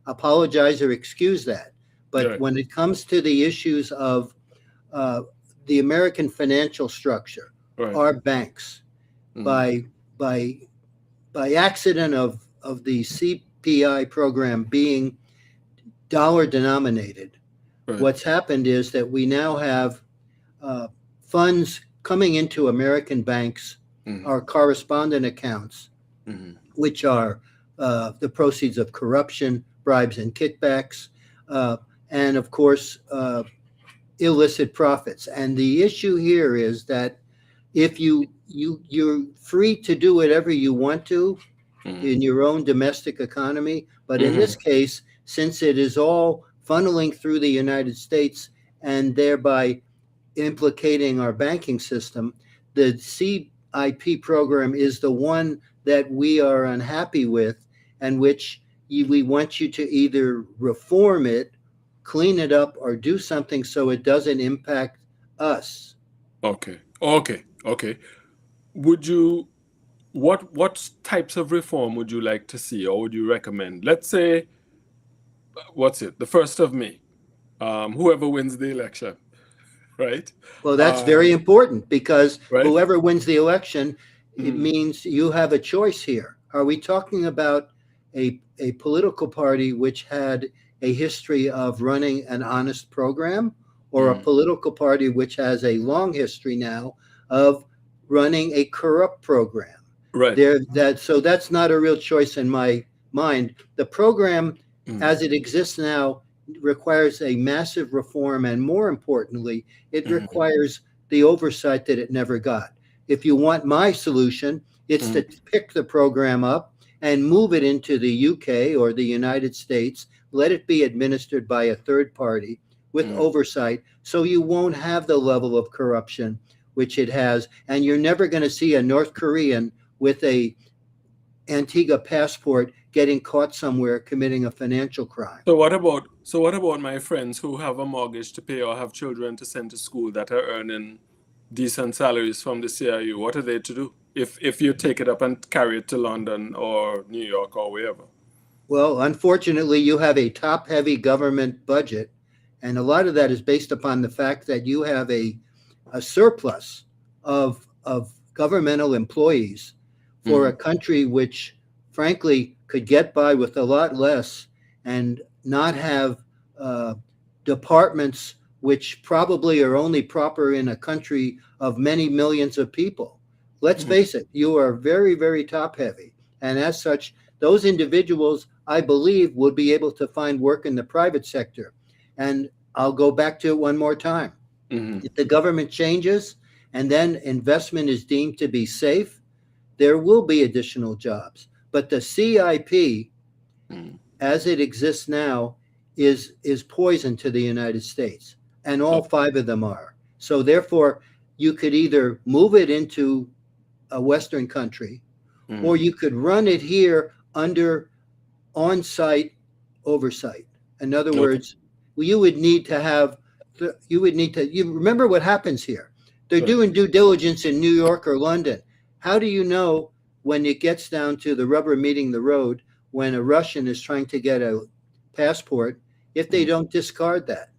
apologize or excuse that. But when it comes to the issues of the American financial structure, our banks, by accident of the CPI program being dollar denominated, what's happened is that we now have funds coming into American banks, our correspondent accounts, which are the proceeds of corruption, bribes and kickbacks, and of course, illicit profits. And the issue here is that if you're free to do whatever you want to in your own domestic economy, but in this case, since it is all funneling through the United States and thereby implicating our banking system, the CIP program is the one that we are unhappy with, and which we want you to either reform it, clean it up, or do something so it doesn't impact us. Okay. What types of reform would you like to see, or would you recommend? Let's say, the 1st of May, whoever wins the election, right? Well, that's very important, because whoever wins the election, it means you have a choice here. Are we talking about a political party which had a history of running an honest program, or a political party which has a long history now of running a corrupt program? Right. So that's not a real choice in my mind. The program, as it exists now, requires a massive reform, and more importantly, it requires the oversight that it never got. If you want my solution, it's to pick the program up and move it into the UK or the United States, let it be administered by a third party with oversight, so you won't have the level of corruption which it has, and you're never going to see a North Korean with a Antigua passport getting caught somewhere committing a financial crime. So what about my friends who have a mortgage to pay or have children to send to school that are earning decent salaries from the CIU? What are they to do if you take it up and carry it to London or New York or wherever? Well, unfortunately, you have a top-heavy government budget, and a lot of that is based upon the fact that you have a surplus of governmental employees for a country which, frankly, could get by with a lot less and not have departments which probably are only proper in a country of many millions of people. Let's face it, you are very, very top-heavy, and as such, those individuals, I believe, would be able to find work in the private sector. And I'll go back to it one more time. If the government changes and then investment is deemed to be safe, there will be additional jobs. But the CIP, as it exists now, is poison to the United States, and all five of them are. So therefore, you could either move it into a Western country, or you could run it here under on-site oversight. In other words, you would need to you remember what happens here. They're doing due diligence in New York or London. How do you know when it gets down to the rubber meeting the road, when a Russian is trying to get a passport, if they don't discard that?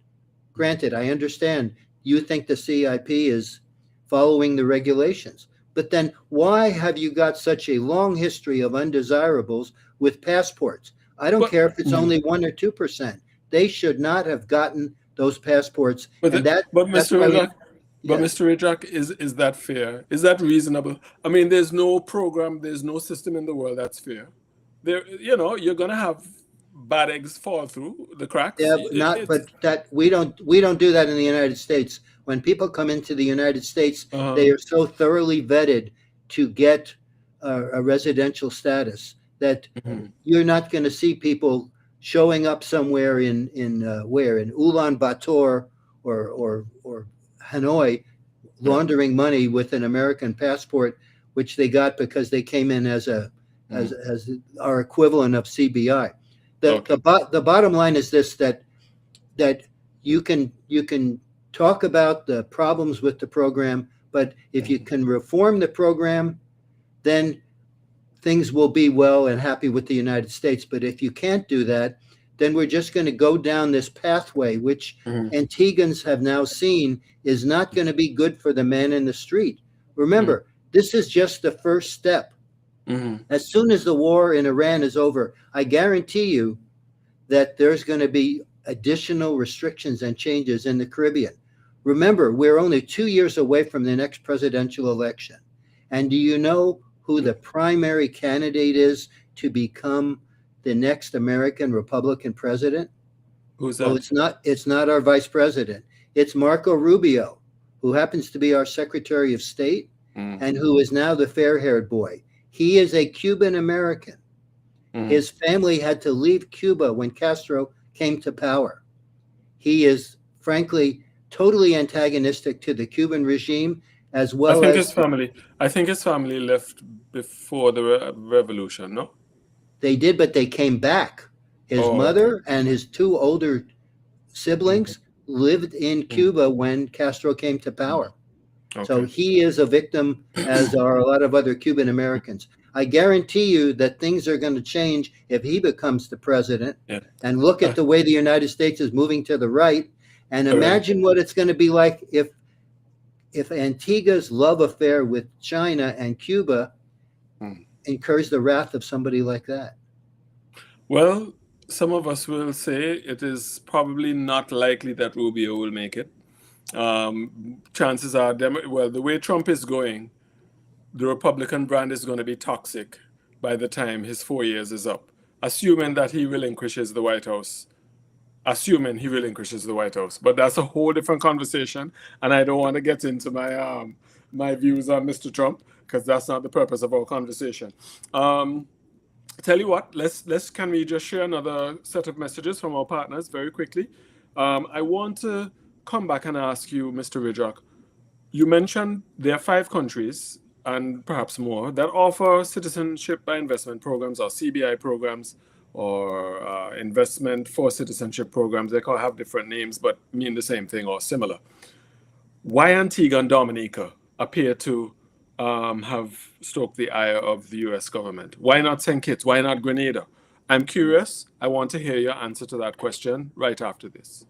Granted, I understand you think the CIP is following the regulations, but then why have you got such a long history of undesirables with passports? I don't care if it's only 1 or 2%. They should not have gotten those passports. Mr. Rajak, is that fair? Is that reasonable? I mean, there's no program, there's no system in the world that's fair. You're gonna have bad eggs fall through the cracks. Yeah, we don't do that in the United States. When people come into the United States, they are so thoroughly vetted to get a residential status that you're not going to see people showing up somewhere in Ulaanbaatar or Hanoi laundering money with an American passport, which they got because they came in as our equivalent of CBI. The bottom line is this: that you can talk about the problems with the program, but if you can reform the program, then things will be well and happy with the United States. But if you can't do that, then we're just going to go down this pathway, which Antiguans have now seen is not going to be good for the man in the street. Remember, this is just the first step. As soon as the war in Iran is over, I guarantee you that there's going to be additional restrictions and changes in the Caribbean. Remember, we're only 2 years away from the next presidential election. And do you know who the primary candidate is to become the next American Republican president? Who's that? Well, it's not our vice president. It's Marco Rubio, who happens to be our Secretary of State and who is now the fair-haired boy. He is a Cuban American. His family had to leave Cuba when Castro came to power. He is, frankly, totally antagonistic to the Cuban regime, as well I think his family left before the revolution, no? They did, but they came back. His mother and his two older siblings lived in Cuba when Castro came to power. So he is a victim, as are a lot of other Cuban Americans. I guarantee you that things are going to change if he becomes the president. And look at the way the United States is moving to the right. And imagine what it's going to be like if Antigua's love affair with China and Cuba incurs the wrath of somebody like that. Well, some of us will say it is probably not likely that Rubio will make it. Chances are, the way Trump is going, the Republican brand is going to be toxic by the time his 4 years is up, assuming that he relinquishes the White House. Assuming he relinquishes the White House. But that's a whole different conversation, and I don't want to get into my views on Mr. Trump, because that's not the purpose of our conversation. Tell you what, can we just share another set of messages from our partners very quickly? I want to come back and ask you, Mr. Ridjock, you mentioned there are 5 countries and perhaps more that offer citizenship by investment programs or CBI programs or investment for citizenship programs. They can have different names but mean the same thing or similar. Why Antigua and Dominica appear to have stoked the ire of the US government? Why not St. Kitts? Why not Grenada? I'm curious. I want to hear your answer to that question right after this.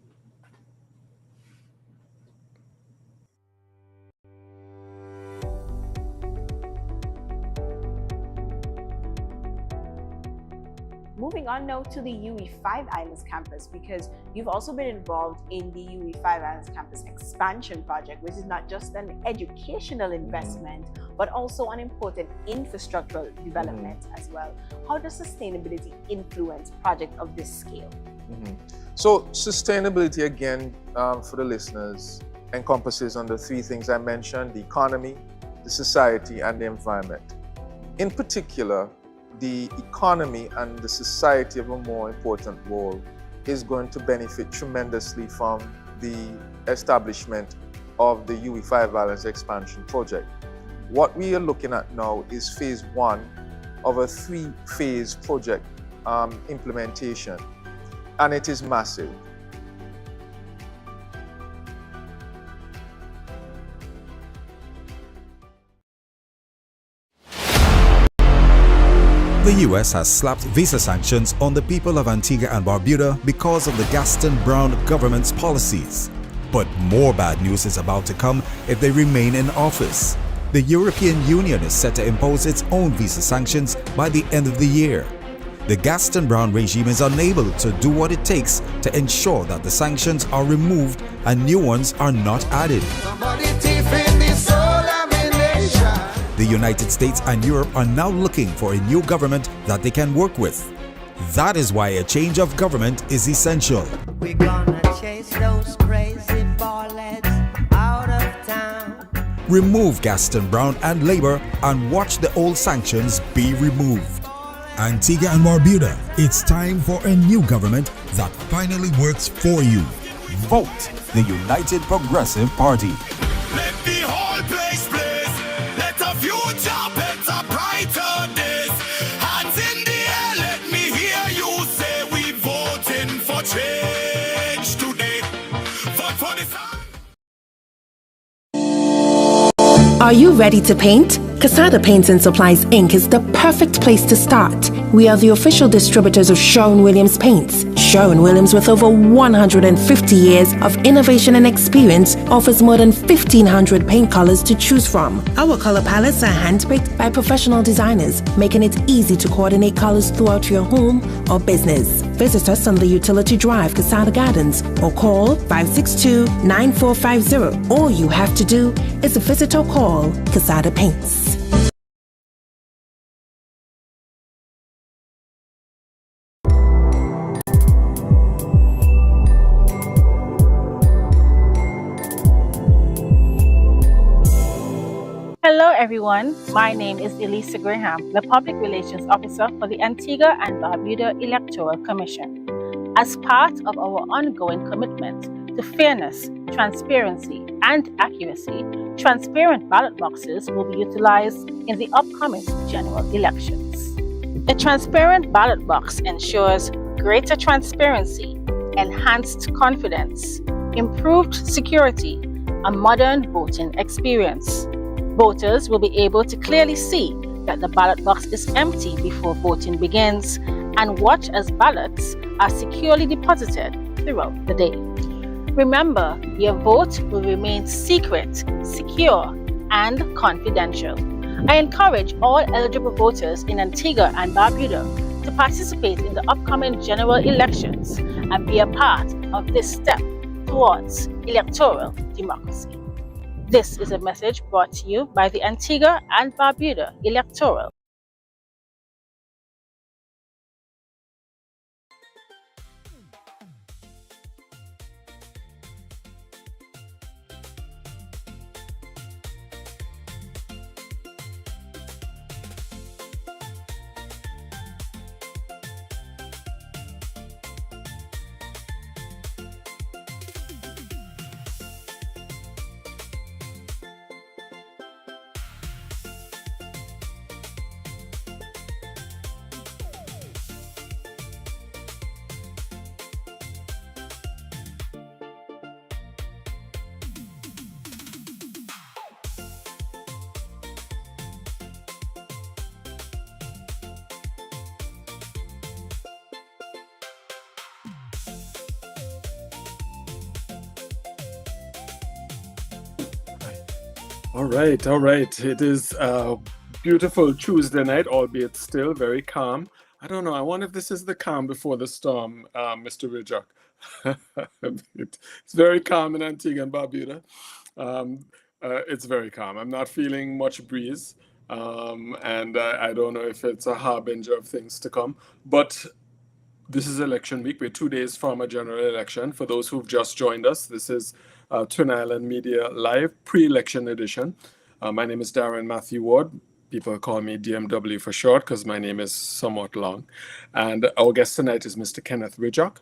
Moving on now to the UE5 Islands campus, because you've also been involved in the UE5 Islands campus expansion project, which is not just an educational investment, but also an important infrastructural development as well. How does sustainability influence a project of this scale? So sustainability, again, for the listeners, encompasses under 3 things I mentioned: the economy, the society, and the environment. In particular, the economy and the society have a more important role, is going to benefit tremendously from the establishment of the UE5 Islands expansion project. What we are looking at now is phase 1 of a 3-phase project implementation, and it is massive. The US has slapped visa sanctions on the people of Antigua and Barbuda because of the Gaston Brown government's policies. But more bad news is about to come if they remain in office. The European Union is set to impose its own visa sanctions by the end of the year. The Gaston Brown regime is unable to do what it takes to ensure that the sanctions are removed and new ones are not added. The United States and Europe are now looking for a new government that they can work with. That is why a change of government is essential. We're gonna chase those crazy ballheads out of town. Remove Gaston Brown and Labour and watch the old sanctions be removed. Antigua and Barbuda, it's time for a new government that finally works for you. Vote the United Progressive Party. Let the whole place blaze. Let the future better brighter days. Hands in the air, let me hear you say we voting for change today. Vote for the sun. Are you ready to paint? Casada Paints and Supplies Inc. is the perfect place to start. We are the official distributors of Sherwin-Williams Paints. Sherwin-Williams, with over 150 years of innovation and experience, offers more than 1,500 paint colors to choose from. Our color palettes are handpicked by professional designers, making it easy to coordinate colors throughout your home or business. Visit us on the Utility Drive, Casada Gardens, or call 562-9450. All you have to do is visit or call Casada Paints. Hello everyone, my name is Elisa Graham, the Public Relations Officer for the Antigua and Barbuda Electoral Commission. As part of our ongoing commitment to fairness, transparency, and accuracy, transparent ballot boxes will be utilized in the upcoming general elections. The transparent ballot box ensures greater transparency, enhanced confidence, improved security, a modern voting experience. Voters will be able to clearly see that the ballot box is empty before voting begins and watch as ballots are securely deposited throughout the day. Remember, your vote will remain secret, secure, and confidential. I encourage all eligible voters in Antigua and Barbuda to participate in the upcoming general elections and be a part of this step towards electoral democracy. This is a message brought to you by the Antigua and Barbuda Electoral. All right, all right. It is a beautiful Tuesday night, albeit still very calm. I don't know. I wonder if this is the calm before the storm, Mr. Rijak. It's very calm in Antigua and Barbuda. It's very calm. I'm not feeling much breeze, and I don't know if it's a harbinger of things to come. But this is election week. We're 2 days from a general election. For those who've just joined us, this is Twin Island Media Live pre-election edition. My name is Darren Matthew Ward. People call me DMW for short because my name is somewhat long. And our guest tonight is Mr. Kenneth Rijak.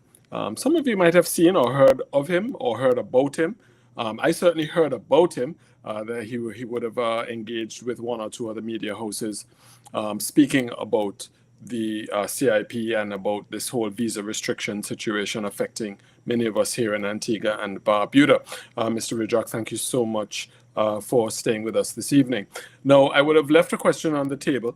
Some of you might have seen or heard of him or heard about him. I certainly heard about him, that he would have engaged with one or two other media hosts speaking about the CIP and about this whole visa restriction situation affecting many of us here in Antigua and Barbuda. Mr. Rijak, thank you so much for staying with us this evening. Now, I would have left a question on the table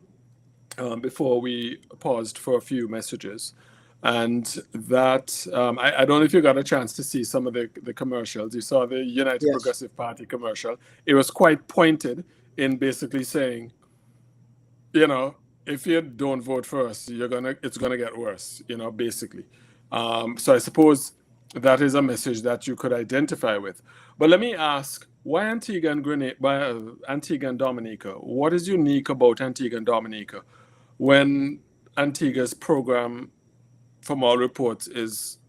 before we paused for a few messages. And that, I don't know if you got a chance to see some of the commercials. You saw the United Progressive Party commercial. It was quite pointed in basically saying, you know, if you don't vote for us, it's gonna get worse, you know, basically. So I suppose that is a message that you could identify with. But let me ask, why Antigua and Dominica? What is unique about Antigua and Dominica when Antigua's program, from all reports, is,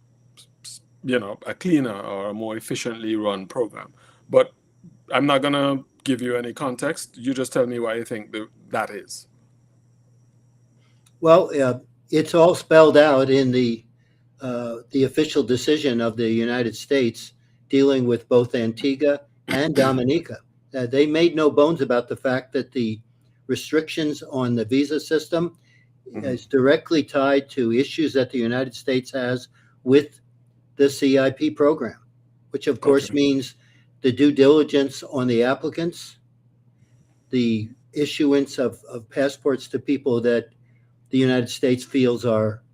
you know, a cleaner or a more efficiently run program? But I'm not gonna give you any context. You just tell me why you think that is. Well, it's all spelled out in the official decision of the United States dealing with both Antigua and Dominica. They made no bones about the fact that the restrictions on the visa system is directly tied to issues that the United States has with the CIP program, which of course means the due diligence on the applicants, the issuance of passports to people that the United States feels are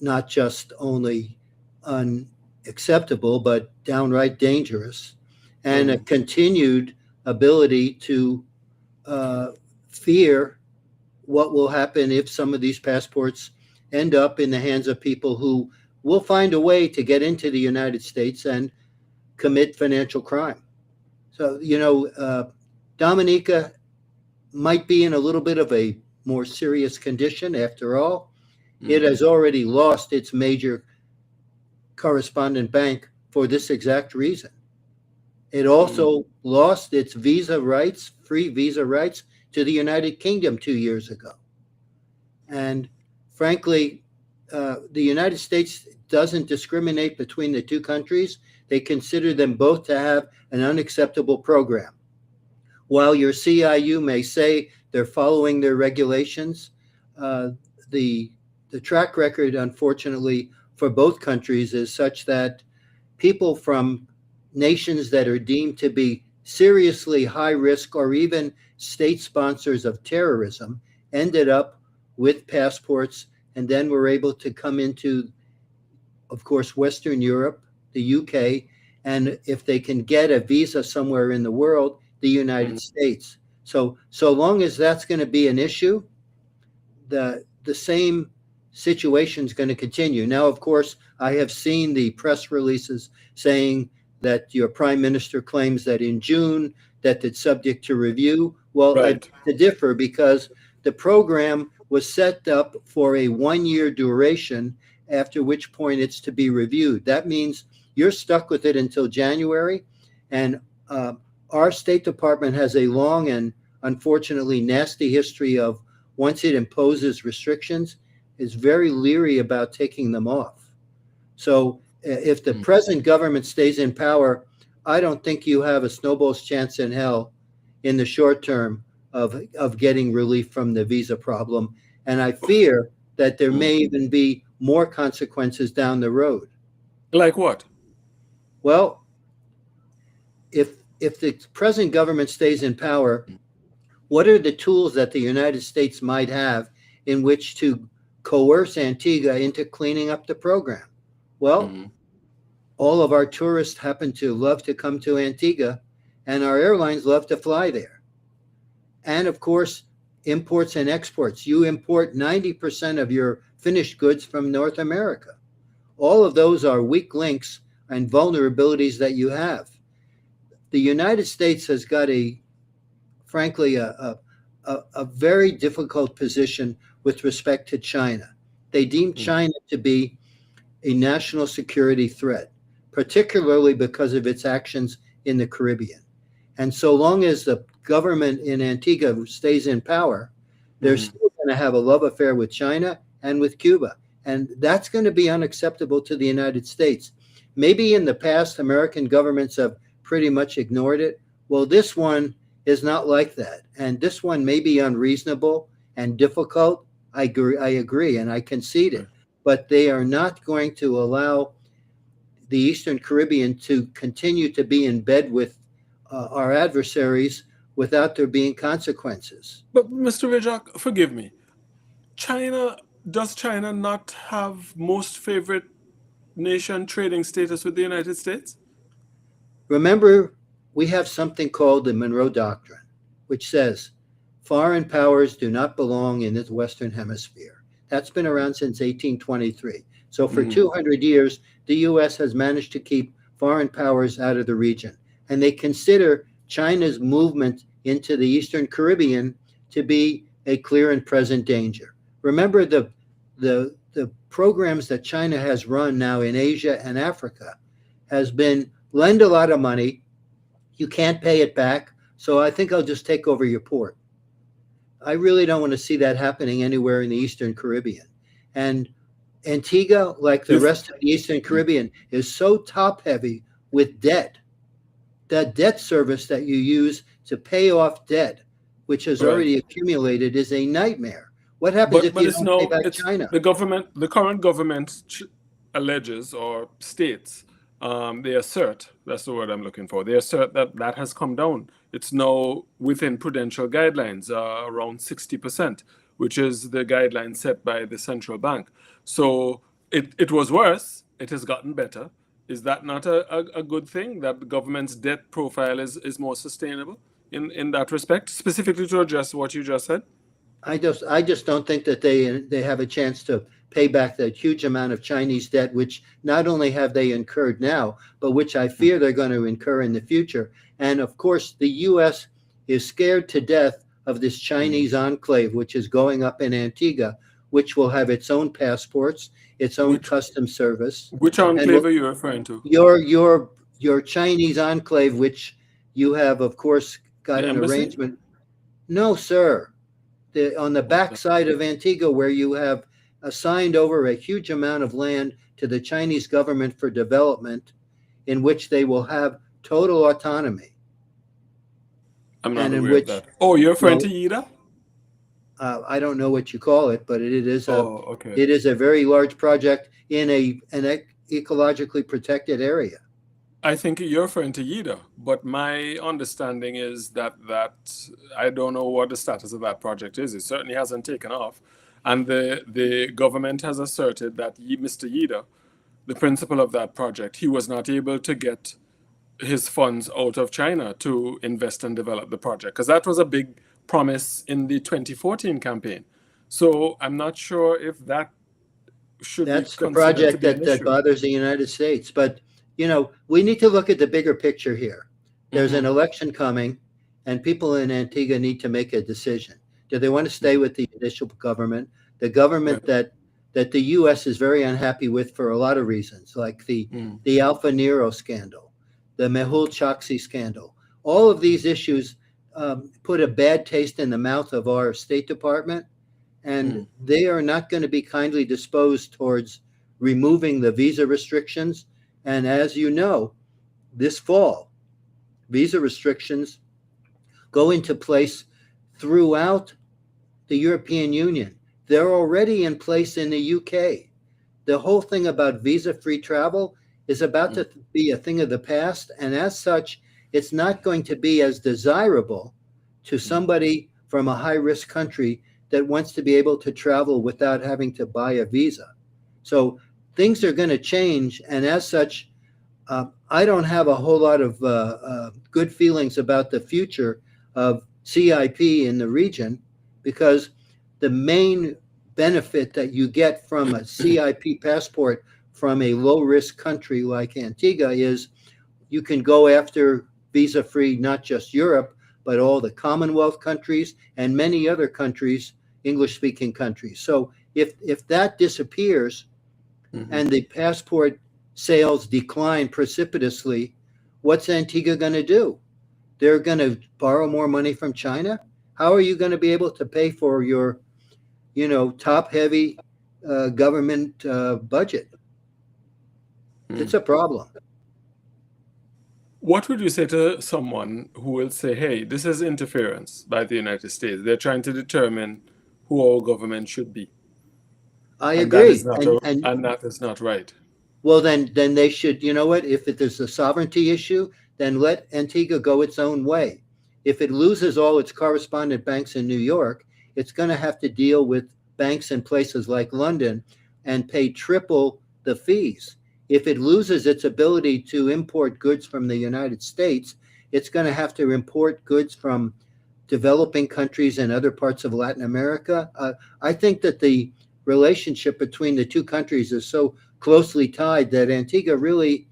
not just only unacceptable, but downright dangerous, and a continued ability to fear what will happen if some of these passports end up in the hands of people who will find a way to get into the United States and commit financial crime. So, you know, Dominica might be in a little bit of a more serious condition. After all, it has already lost its major correspondent bank for this exact reason. It also lost its visa rights, free visa rights, to the United Kingdom 2 years ago. And frankly, the United States doesn't discriminate between the two countries. They consider them both to have an unacceptable program. While your CIU may say they're following their regulations, the track record, unfortunately, for both countries is such that people from nations that are deemed to be seriously high risk or even state sponsors of terrorism ended up with passports and then were able to come into, of course, Western Europe, the UK, and if they can get a visa somewhere in the world, the United States. So long as that's going to be an issue, the same situation is going to continue. Now, of course, I have seen the press releases saying that your prime minister claims that in June that it's subject to review. Well, I beg to differ, because the program was set up for a 1-year duration, after which point it's to be reviewed. That means you're stuck with it until January, and our State Department has a long and unfortunately nasty history of, once it imposes restrictions, is very leery about taking them off. So if the present government stays in power, I don't think you have a snowball's chance in hell in the short term of getting relief from the visa problem. And I fear that there may even be more consequences down the road. Like what? Well, if the present government stays in power, what are the tools that the United States might have in which to coerce Antigua into cleaning up the program? Well, all of our tourists happen to love to come to Antigua, and our airlines love to fly there. And of course, imports and exports. You import 90% of your finished goods from North America. All of those are weak links and vulnerabilities that you have. The United States has got frankly, a very difficult position with respect to China. They deem China to be a national security threat, particularly because of its actions in the Caribbean. And so long as the government in Antigua stays in power, they're still going to have a love affair with China and with Cuba. And that's going to be unacceptable to the United States. Maybe in the past, American governments have pretty much ignored it. Well, this one is not like that. And this one may be unreasonable and difficult. I agree, and I concede it. But they are not going to allow the Eastern Caribbean to continue to be in bed with our adversaries without there being consequences. But Mr. Rajak, forgive me. Does China not have most favorite nation trading status with the United States? Remember, we have something called the Monroe Doctrine, which says foreign powers do not belong in the Western Hemisphere. That's been around since 1823. So for 200 years, the U.S. has managed to keep foreign powers out of the region. And they consider China's movement into the Eastern Caribbean to be a clear and present danger. Remember, the programs that China has run now in Asia and Africa has been lend a lot of money. You can't pay it back. So I think I'll just take over your port. I really don't want to see that happening anywhere in the Eastern Caribbean. And Antigua, like the rest of the Eastern Caribbean, is so top heavy with debt. That debt service that you use to pay off debt, which has already accumulated, is a nightmare. What happens if you don't pay back China? The current government alleges or states, they assert, that's the word I'm looking for, they assert that has come down. It's now within prudential guidelines, around 60%, which is the guideline set by the central bank. So it was worse, it has gotten better. Is that not a good thing, that the government's debt profile is more sustainable in that respect, specifically to address what you just said? I just don't think that they have a chance to pay back that huge amount of Chinese debt, which not only have they incurred now, but which I fear they're going to incur in the future. And of course, the U.S. is scared to death of this Chinese enclave, which is going up in Antigua, which will have its own passports, its own customs service. Which enclave are you referring to? Your Chinese enclave, which you have, of course, got an arrangement. No, sir. On the backside of Antigua, where you have assigned over a huge amount of land to the Chinese government for development, in which they will have total autonomy. I'm not aware of that. Oh, you're referring to Yida? I don't know what you call it, but it is a very large project in an ecologically protected area. I think you're referring to Yida, but my understanding is that I don't know what the status of that project is. It certainly hasn't taken off. And the government has asserted that Mr. Yida, the principal of that project, he was not able to get his funds out of China to invest and develop the project, because that was a big promise in the 2014 campaign. So I'm not sure if that should That's be the project that that bothers the United States. But we need to look at the bigger picture here. There's an election coming, and people in Antigua need to make a decision. Do they want to stay with the initial government, the government that the U.S. is very unhappy with for a lot of reasons, like the Alpha Nero scandal, the Mehul Choksi scandal? All of these issues put a bad taste in the mouth of our State Department, and they are not going to be kindly disposed towards removing the visa restrictions. And as you know, this fall, visa restrictions go into place throughout the European Union. They're already in place in the UK. The whole thing about visa-free travel is about to be a thing of the past, and as such, it's not going to be as desirable to somebody from a high-risk country that wants to be able to travel without having to buy a visa. So things are going to change, and as such, I don't have a whole lot of good feelings about the future of CIP in the region, because the main benefit that you get from a CIP passport from a low-risk country like Antigua is you can go after visa-free, not just Europe, but all the Commonwealth countries and many other countries, English-speaking countries. So if that disappears and the passport sales decline precipitously, what's Antigua going to do? They're going to borrow more money from China? How are you going to be able to pay for your, top-heavy government budget? It's a problem. What would you say to someone who will say, hey, this is interference by the United States? They're trying to determine who our government should be. I agree. And that is not right. Well, then they should, if it is a sovereignty issue, then let Antigua go its own way. If it loses all its correspondent banks in New York, it's going to have to deal with banks in places like London and pay triple the fees. If it loses its ability to import goods from the United States, it's going to have to import goods from developing countries and other parts of Latin America. I think that the relationship between the two countries is so closely tied that Antigua really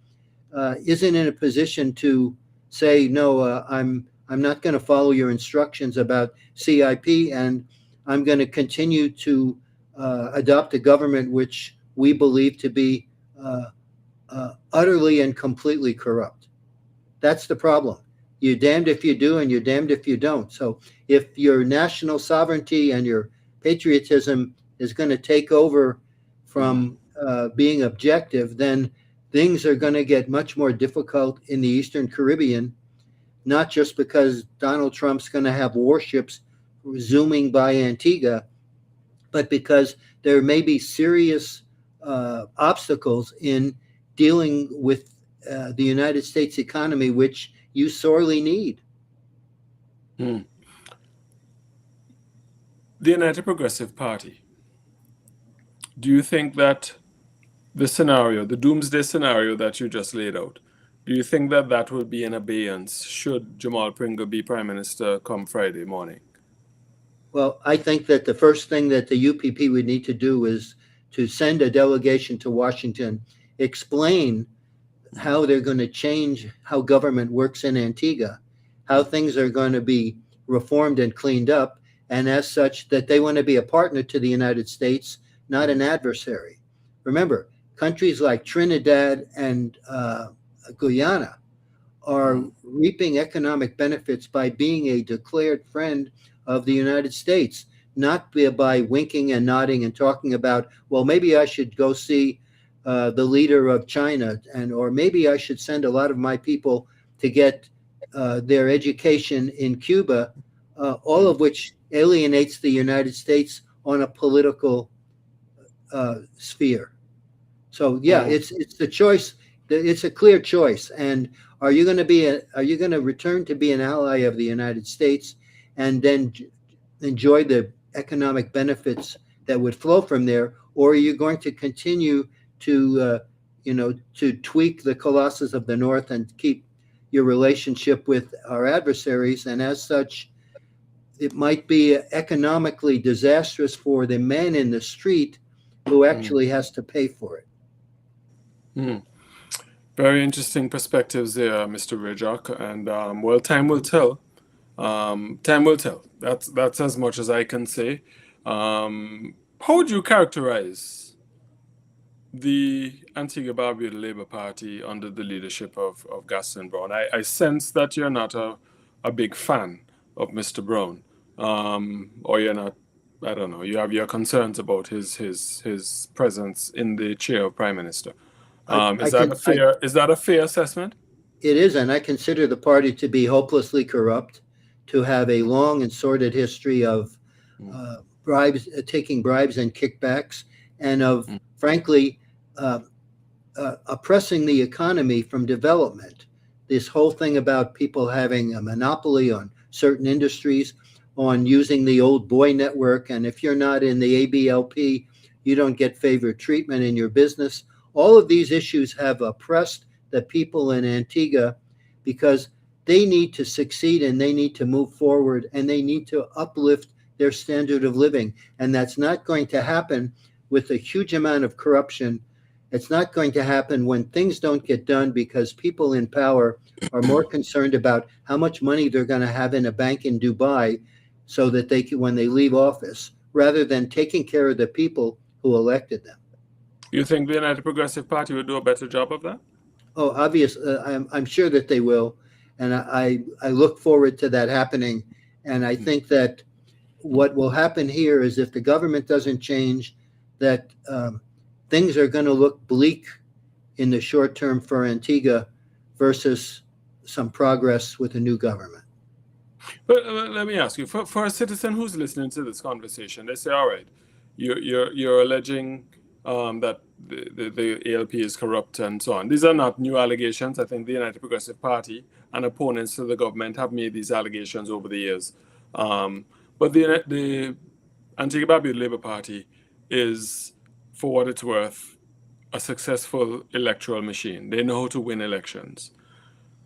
isn't in a position to say, no, I'm not going to follow your instructions about CIP, and I'm going to continue to adopt a government which we believe to be utterly and completely corrupt. That's the problem. You're damned if you do and you're damned if you don't. So if your national sovereignty and your patriotism is going to take over from being objective, then things are going to get much more difficult in the Eastern Caribbean, not just because Donald Trump's going to have warships zooming by Antigua, but because there may be serious obstacles in dealing with the United States economy, which you sorely need. The United Progressive Party, do you think that the scenario, the doomsday scenario that you just laid out, do you think that that will be in abeyance should Jamal Pringle be Prime Minister come Friday morning? Well, I think that the first thing that the UPP would need to do is to send a delegation to Washington, explain how they're going to change how government works in Antigua, how things are going to be reformed and cleaned up, and as such that they want to be a partner to the United States, not an adversary. Remember, countries like Trinidad and Guyana are reaping economic benefits by being a declared friend of the United States, not by winking and nodding and talking about, well, maybe I should go see the leader of China, or maybe I should send a lot of my people to get their education in Cuba, all of which alienates the United States on a political sphere. So yeah, it's the choice. It's a clear choice. And are you going to return to be an ally of the United States and then enjoy the economic benefits that would flow from there, or are you going to continue to tweak the colossus of the North and keep your relationship with our adversaries? And as such, it might be economically disastrous for the man in the street who actually has to pay for it. Very interesting perspectives there, Mr. Ridjock, and well, time will tell. Time will tell. That's as much as I can say. How would you characterize the Antigua Barbuda Labour Party under the leadership of Gaston Brown? I sense that you're not a big fan of Mr. Brown, or you're not. I don't know. You have your concerns about his presence in the chair of Prime Minister. Is that a fair assessment? It is, and I consider the party to be hopelessly corrupt, to have a long and sordid history of bribes, taking bribes and kickbacks, and of, frankly, oppressing the economy from development. This whole thing about people having a monopoly on certain industries, on using the old boy network, and if you're not in the ABLP, you don't get favored treatment in your business. All of these issues have oppressed the people in Antigua because they need to succeed and they need to move forward and they need to uplift their standard of living. And that's not going to happen with a huge amount of corruption. It's not going to happen when things don't get done because people in power are more concerned about how much money they're going to have in a bank in Dubai so that they can, when they leave office, rather than taking care of the people who elected them. You think the United Progressive Party would do a better job of that? Oh, obvious. I'm sure that they will. And I look forward to that happening. And I think that what will happen here is if the government doesn't change, that things are going to look bleak in the short term for Antigua versus some progress with a new government. But let me ask you, for a citizen who's listening to this conversation, they say, all right, you're alleging that the ALP is corrupt and so on. These are not new allegations. I think the United Progressive Party and opponents to the government have made these allegations over the years. But the Antigua Barbuda Labour Party is, for what it's worth, a successful electoral machine. They know how to win elections.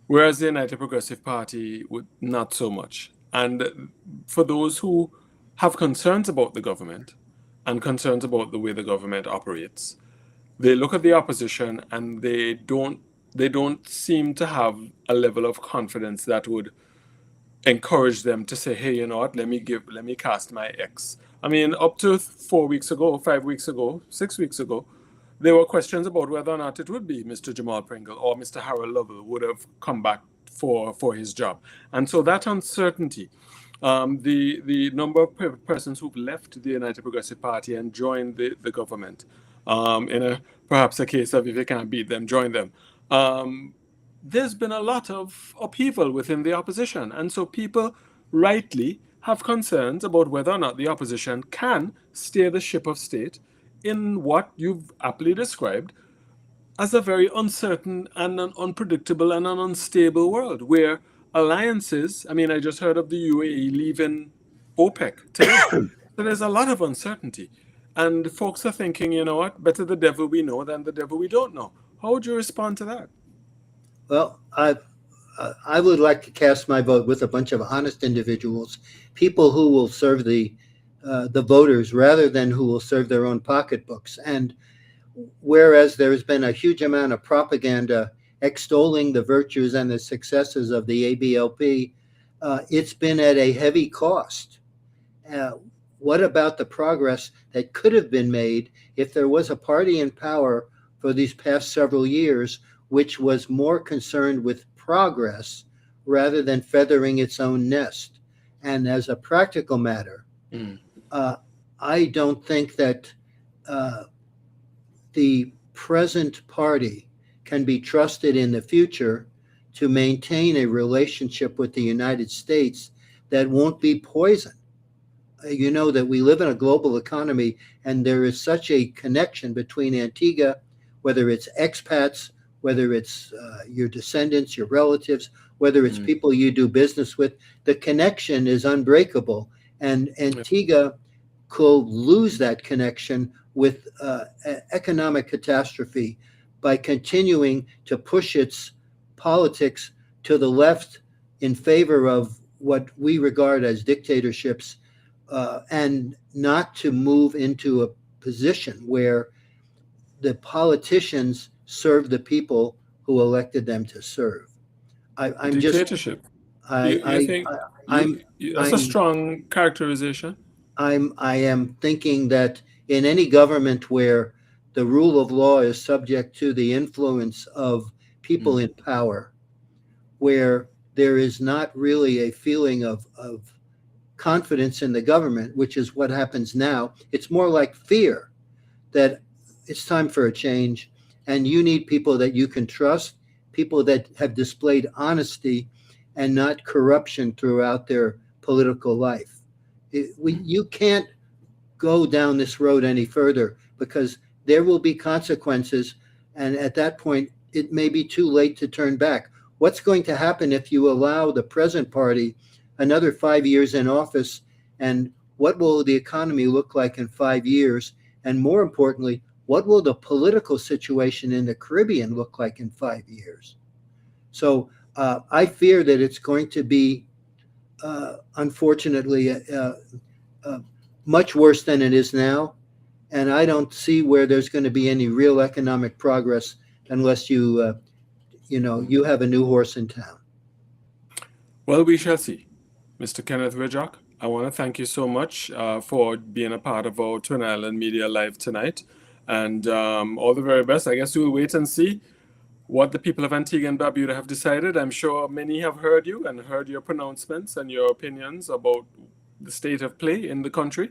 Whereas the United Progressive Party would not so much. And for those who have concerns about the government and concerns about the way the government operates, they look at the opposition and they don't seem to have a level of confidence that would encourage them to say, hey, you know what, let me cast my X. I mean, up to 4 weeks ago, 5 weeks ago, 6 weeks ago, there were questions about whether or not it would be Mr. Jamal Pringle or Mr. Harold Lovell would have come back for his job. And so that uncertainty, the number of persons who've left the United Progressive Party and joined the government, in perhaps a case of if you can't beat them, join them. There's been a lot of upheaval within the opposition. And so people rightly have concerns about whether or not the opposition can steer the ship of state in what you've aptly described as a very uncertain and an unpredictable and an unstable world where alliances, I mean, I just heard of the UAE leaving OPEC today. So there's a lot of uncertainty. And folks are thinking, you know what, better the devil we know than the devil we don't know. How would you respond to that? Well, I would like to cast my vote with a bunch of honest individuals, people who will serve the voters rather than who will serve their own pocketbooks. And whereas there has been a huge amount of propaganda extolling the virtues and the successes of the ABLP, it's been at a heavy cost. What about the progress that could have been made if there was a party in power for these past several years which was more concerned with progress rather than feathering its own nest? And as a practical matter, I don't think that the present party can be trusted in the future to maintain a relationship with the United States that won't be poisoned. You know that we live in a global economy and there is such a connection between Antigua, whether it's expats, whether it's your descendants, your relatives, whether it's people you do business with, the connection is unbreakable. And Antigua could lose that connection with economic catastrophe by continuing to push its politics to the left in favor of what we regard as dictatorships, and not to move into a position where the politicians serve the people who elected them to serve. I'm just, Dictatorship. I, You think I'm, that's a I'm, strong characterization? I am thinking that in any government where the rule of law is subject to the influence of people in power, where there is not really a feeling of confidence in the government, which is what happens now, it's more like fear that it's time for a change, and you need people that you can trust, people that have displayed honesty and not corruption throughout their political life. You can't go down this road any further because there will be consequences, and at that point, it may be too late to turn back. What's going to happen if you allow the present party another 5 years in office, and what will the economy look like in 5 years? And more importantly, what will the political situation in the Caribbean look like in 5 years? So I fear that it's going to be, unfortunately, much worse than it is now. And I don't see where there's going to be any real economic progress unless you have a new horse in town. Well, we shall see. Mr. Kenneth Ridjock, I want to thank you so much for being a part of our Twin Island Media Live tonight. And all the very best. I guess we'll wait and see what the people of Antigua and Barbuda have decided. I'm sure many have heard you and heard your pronouncements and your opinions about the state of play in the country.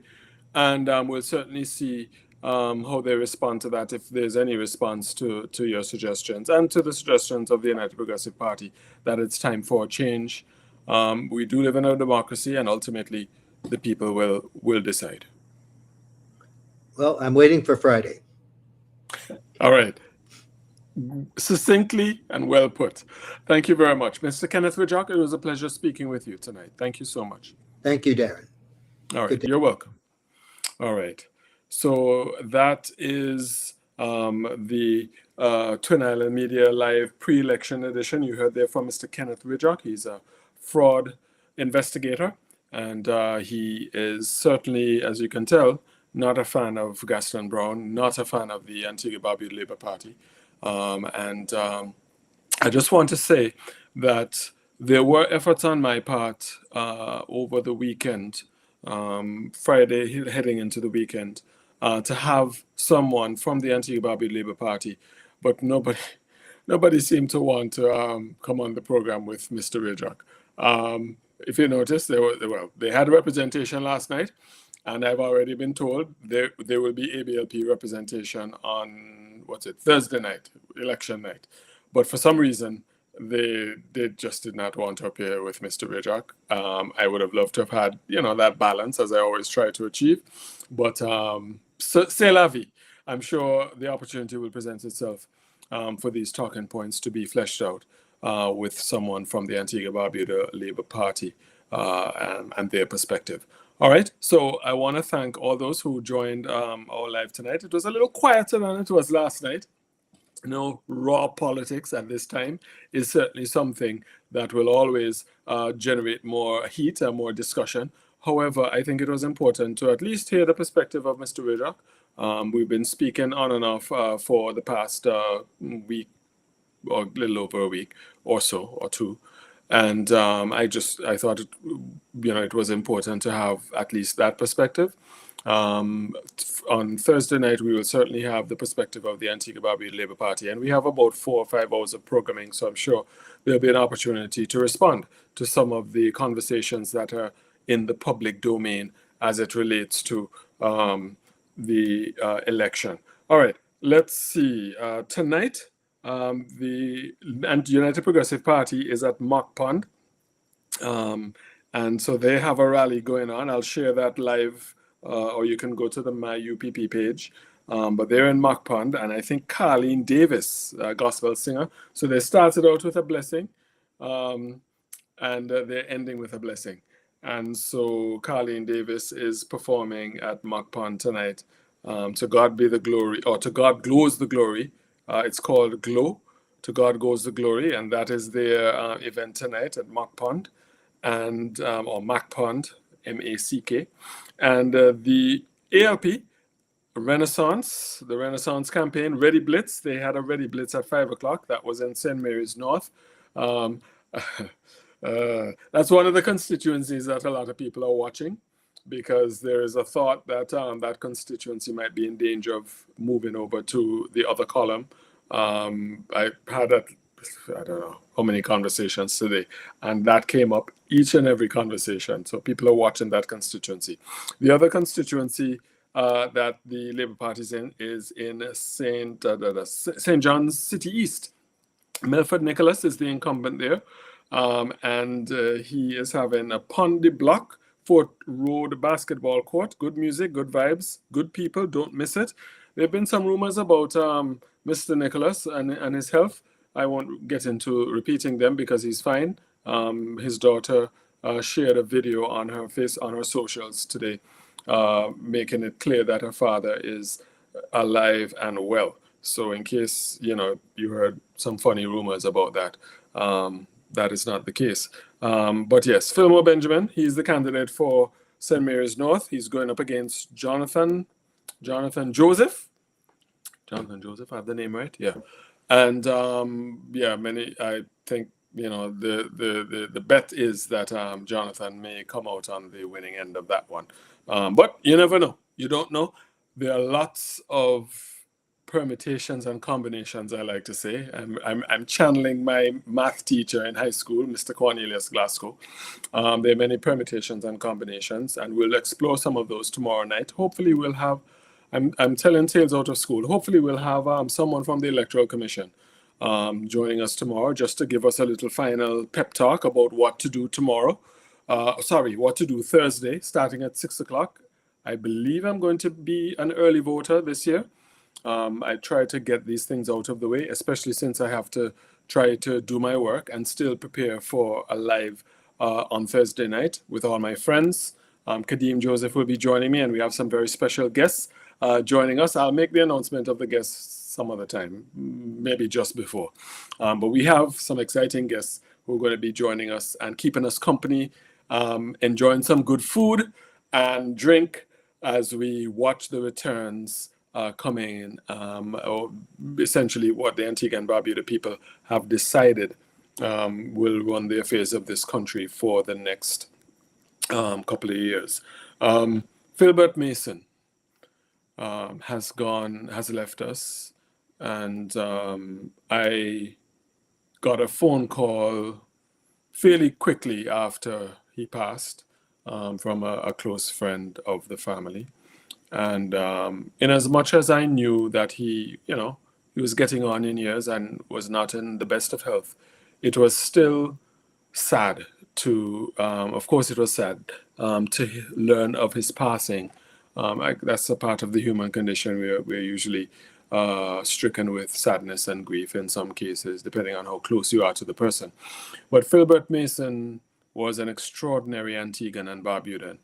And we'll certainly see how they respond to that, if there's any response to your suggestions and to the suggestions of the United Progressive Party that it's time for a change. We do live in a democracy, and ultimately the people will decide. Well, I'm waiting for Friday. All right. Succinctly and well put. Thank you very much. Mr. Kenneth Ridjock, it was a pleasure speaking with you tonight. Thank you so much. Thank you, Darren. All right. You're welcome. All right. So that is the Twin Island Media Live pre-election edition. You heard there from Mr. Kenneth Ridjock. He's a fraud investigator, and he is certainly, as you can tell, not a fan of Gaston Brown, not a fan of the Antigua Barbuda Labour Party. I just want to say that there were efforts on my part over the weekend, Friday heading into the weekend, to have someone from the Antigua Barbuda Labour Party, but nobody seemed to want to come on the program with Mr. Ridjock. If you notice, they had representation last night, and I've already been told there will be ABLP representation on Thursday night, election night. But for some reason, they just did not want to appear with Mr. Ridjock. I would have loved to have had, that balance, as I always try to achieve. But c'est la vie. I'm sure the opportunity will present itself for these talking points to be fleshed out with someone from the Antigua Barbuda Labour Party and their perspective. All right, so I want to thank all those who joined our live tonight. It was a little quieter than it was last night. Raw politics at this time is certainly something that will always generate more heat and more discussion. However, I think it was important to at least hear the perspective of Mr. Ridjock. We've been speaking on and off for the past week, or a little over a week or so, or two. And I thought it was important to have at least that perspective. On Thursday night, we will certainly have the perspective of the Antigua Barbuda Labour Party, and we have about 4 or 5 hours of programming, so I'm sure there'll be an opportunity to respond to some of the conversations that are in the public domain as it relates to the election. All right, let's see. Tonight, the United Progressive Party is at Mock Pond, and so they have a rally going on. I'll share that live, or you can go to the My UPP page. But they're in Mock Pond, and I think Carleen Davis, a gospel singer. So they started out with a blessing, and they're ending with a blessing. And so Carleen Davis is performing at Mock Pond tonight. To God be the glory, or to God glows the glory. It's called Glow. To God goes the glory, and that is their event tonight at Mock Pond, and or Mac Pond, MACK, and the ALP Renaissance, the Renaissance campaign, Ready Blitz. They had a Ready Blitz at 5 o'clock. That was in St. Mary's North. That's one of the constituencies that a lot of people are watching, because there is a thought that that constituency might be in danger of moving over to the other column. I had I don't know how many conversations today, and that came up each and every conversation. So people are watching that constituency. The other constituency that the Labour Party is in St. John's City East. Milford Nicholas is the incumbent there, and he is having a Pondy Block, Fort Road basketball court. Good music, good vibes, good people. Don't miss it. There have been some rumors about Mr. Nicholas and his health. I won't get into repeating them because he's fine. His daughter shared a video on her socials today, making it clear that her father is alive and well. So in case you heard some funny rumors about that, that is not the case. But yes, Fillmore Benjamin, he's the candidate for St. Mary's North. He's going up against Jonathan Joseph. Jonathan Joseph, I have the name right? Yeah. And I think the bet is that Jonathan may come out on the winning end of that one. But you never know. You don't know. There are lots of permutations and combinations, I like to say. I'm channeling my math teacher in high school, Mr. Cornelius Glasgow. There are many permutations and combinations, and we'll explore some of those tomorrow night. Hopefully we'll have, I'm telling tales out of school, hopefully we'll have someone from the Electoral Commission joining us tomorrow, just to give us a little final pep talk about what to do tomorrow. What to do Thursday, starting at 6 o'clock. I believe I'm going to be an early voter this year. I try to get these things out of the way, especially since I have to try to do my work and still prepare for a live on Thursday night with all my friends. Kadeem Joseph will be joining me, and we have some very special guests joining us. I'll make the announcement of the guests some other time, maybe just before. But we have some exciting guests who are going to be joining us and keeping us company, enjoying some good food and drink as we watch the returns coming in, or essentially what the Antigua and Barbuda people have decided will run the affairs of this country for the next couple of years. Philbert Mason has left us, and I got a phone call fairly quickly after he passed from a close friend of the family. And in as much as I knew that he was getting on in years and was not in the best of health, it was still sad to, of course it was sad to learn of his passing. That's a part of the human condition. We're usually stricken with sadness and grief in some cases, depending on how close you are to the person. But Philbert Mason was an extraordinary Antiguan and Barbudan.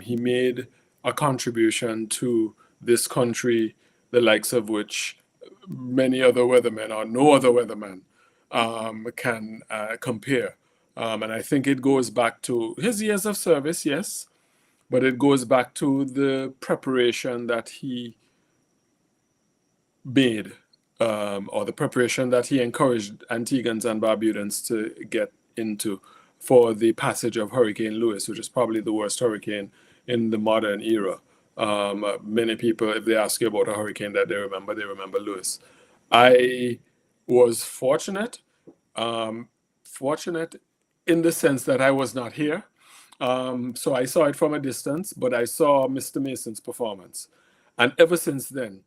He made a contribution to this country, the likes of which many other weathermen or no other weatherman can compare. And I think it goes back to his years of service, yes, but it goes back to the preparation that he made, or the preparation that he encouraged Antiguans and Barbudans to get into for the passage of Hurricane Lewis, which is probably the worst hurricane in the modern era. Many people, if they ask you about a hurricane that they remember Lewis. I was fortunate in the sense that I was not here. So I saw it from a distance, but I saw Mr. Mason's performance. And ever since then,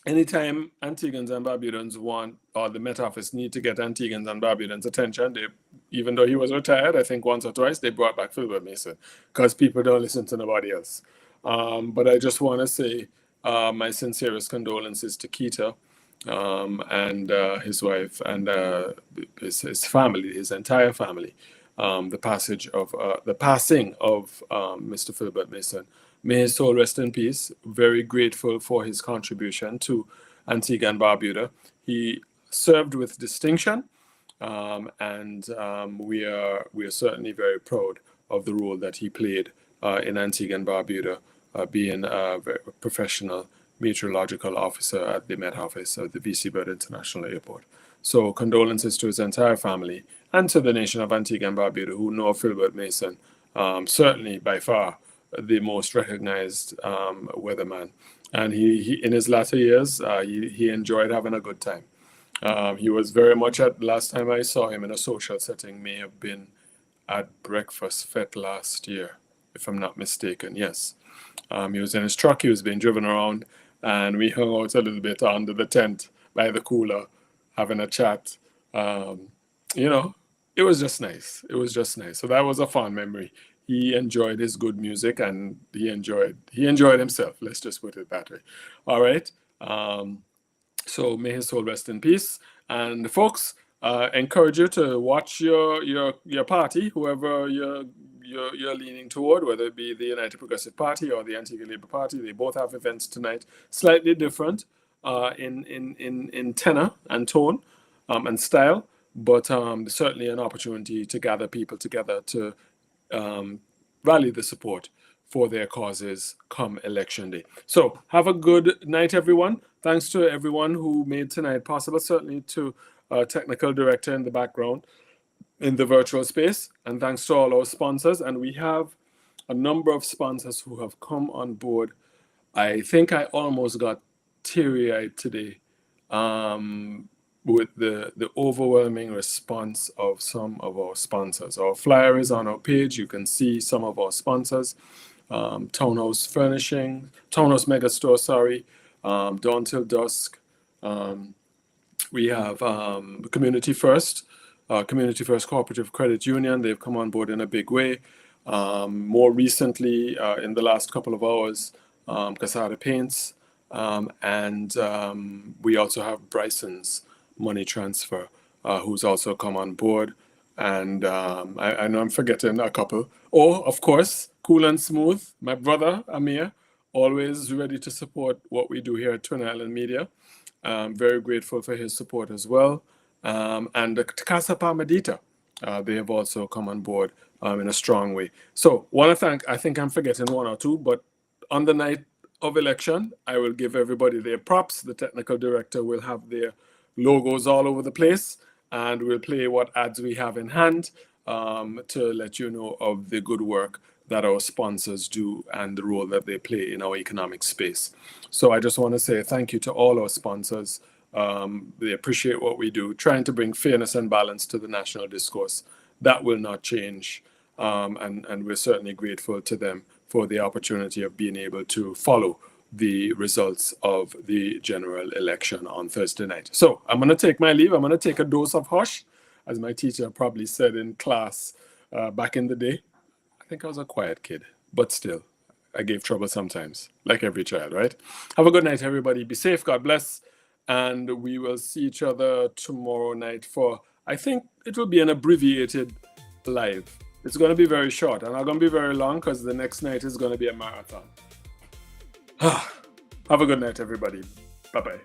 anytime Antiguans and Barbudans want, or the Met Office need to get Antiguans and Barbudans' attention, even though he was retired, I think once or twice, they brought back Philbert Mason, because people don't listen to nobody else. But I just want to say my sincerest condolences to Keita and his wife and his family, his entire family. The passing of Mr. Philbert Mason. May his soul rest in peace. Very grateful for his contribution to Antigua and Barbuda. He served with distinction, and we are certainly very proud of the role that he played in Antigua and Barbuda, being a very professional meteorological officer at the Met Office of the VC Bird International Airport. So condolences to his entire family and to the nation of Antigua and Barbuda, who know Philbert Mason, certainly by far the most recognized weatherman. And he in his latter years, he enjoyed having a good time. He was very much at, last time I saw him in a social setting, may have been at Breakfast Fete last year, if I'm not mistaken. Yes. He was in his truck, he was being driven around, and we hung out a little bit under the tent by the cooler, having a chat. You know, it was just nice. It was just nice. So that was a fond memory. He enjoyed his good music, and he enjoyed himself. Let's just put it that way. All right. So may his soul rest in peace. And folks, encourage you to watch your party, whoever you're leaning toward, whether it be the United Progressive Party or the Antigua Labour Party. They both have events tonight, slightly different in tenor and tone and style, but certainly an opportunity to gather people together to rally the support for their causes come election day. So have a good night, everyone. Thanks to everyone who made tonight possible, certainly to our technical director in the background in the virtual space, and thanks to all our sponsors. And we have a number of sponsors who have come on board. I think I almost got teary-eyed today with the overwhelming response of some of our sponsors. Our flyer is on our page. You can see some of our sponsors. Townhouse Furnishing, Townhouse Megastore, sorry, Dawn Till Dusk. We have Community First Cooperative Credit Union. They've come on board in a big way. More recently, in the last couple of hours, Casada Paints, and we also have Bryson's Money Transfer, who's also come on board. And I know I'm forgetting a couple. Oh, of course, Cool and Smooth, my brother Amir, always ready to support what we do here at Twin Island Media. Very grateful for his support as well. And the Casa Palmadita, they have also come on board in a strong way. So want to thank, I think I'm forgetting one or two, but on the night of election, I will give everybody their props. The technical director will have their logos all over the place, and we'll play what ads we have in hand to let you know of the good work that our sponsors do and the role that they play in our economic space. So I just want to say thank you to all our sponsors. They appreciate what we do, trying to bring fairness and balance to the national discourse. That will not change. And we're certainly grateful to them for the opportunity of being able to follow the results of the general election on Thursday night. So I'm going to take my leave. I'm going to take a dose of hush, as my teacher probably said in class back in the day. I think I was a quiet kid, but still, I gave trouble sometimes, like every child, right? Have a good night, everybody. Be safe. God bless. And we will see each other tomorrow night for, I think it will be an abbreviated live. It's going to be very short and not going to be very long because the next night is going to be a marathon. Have a good night, everybody. Bye-bye.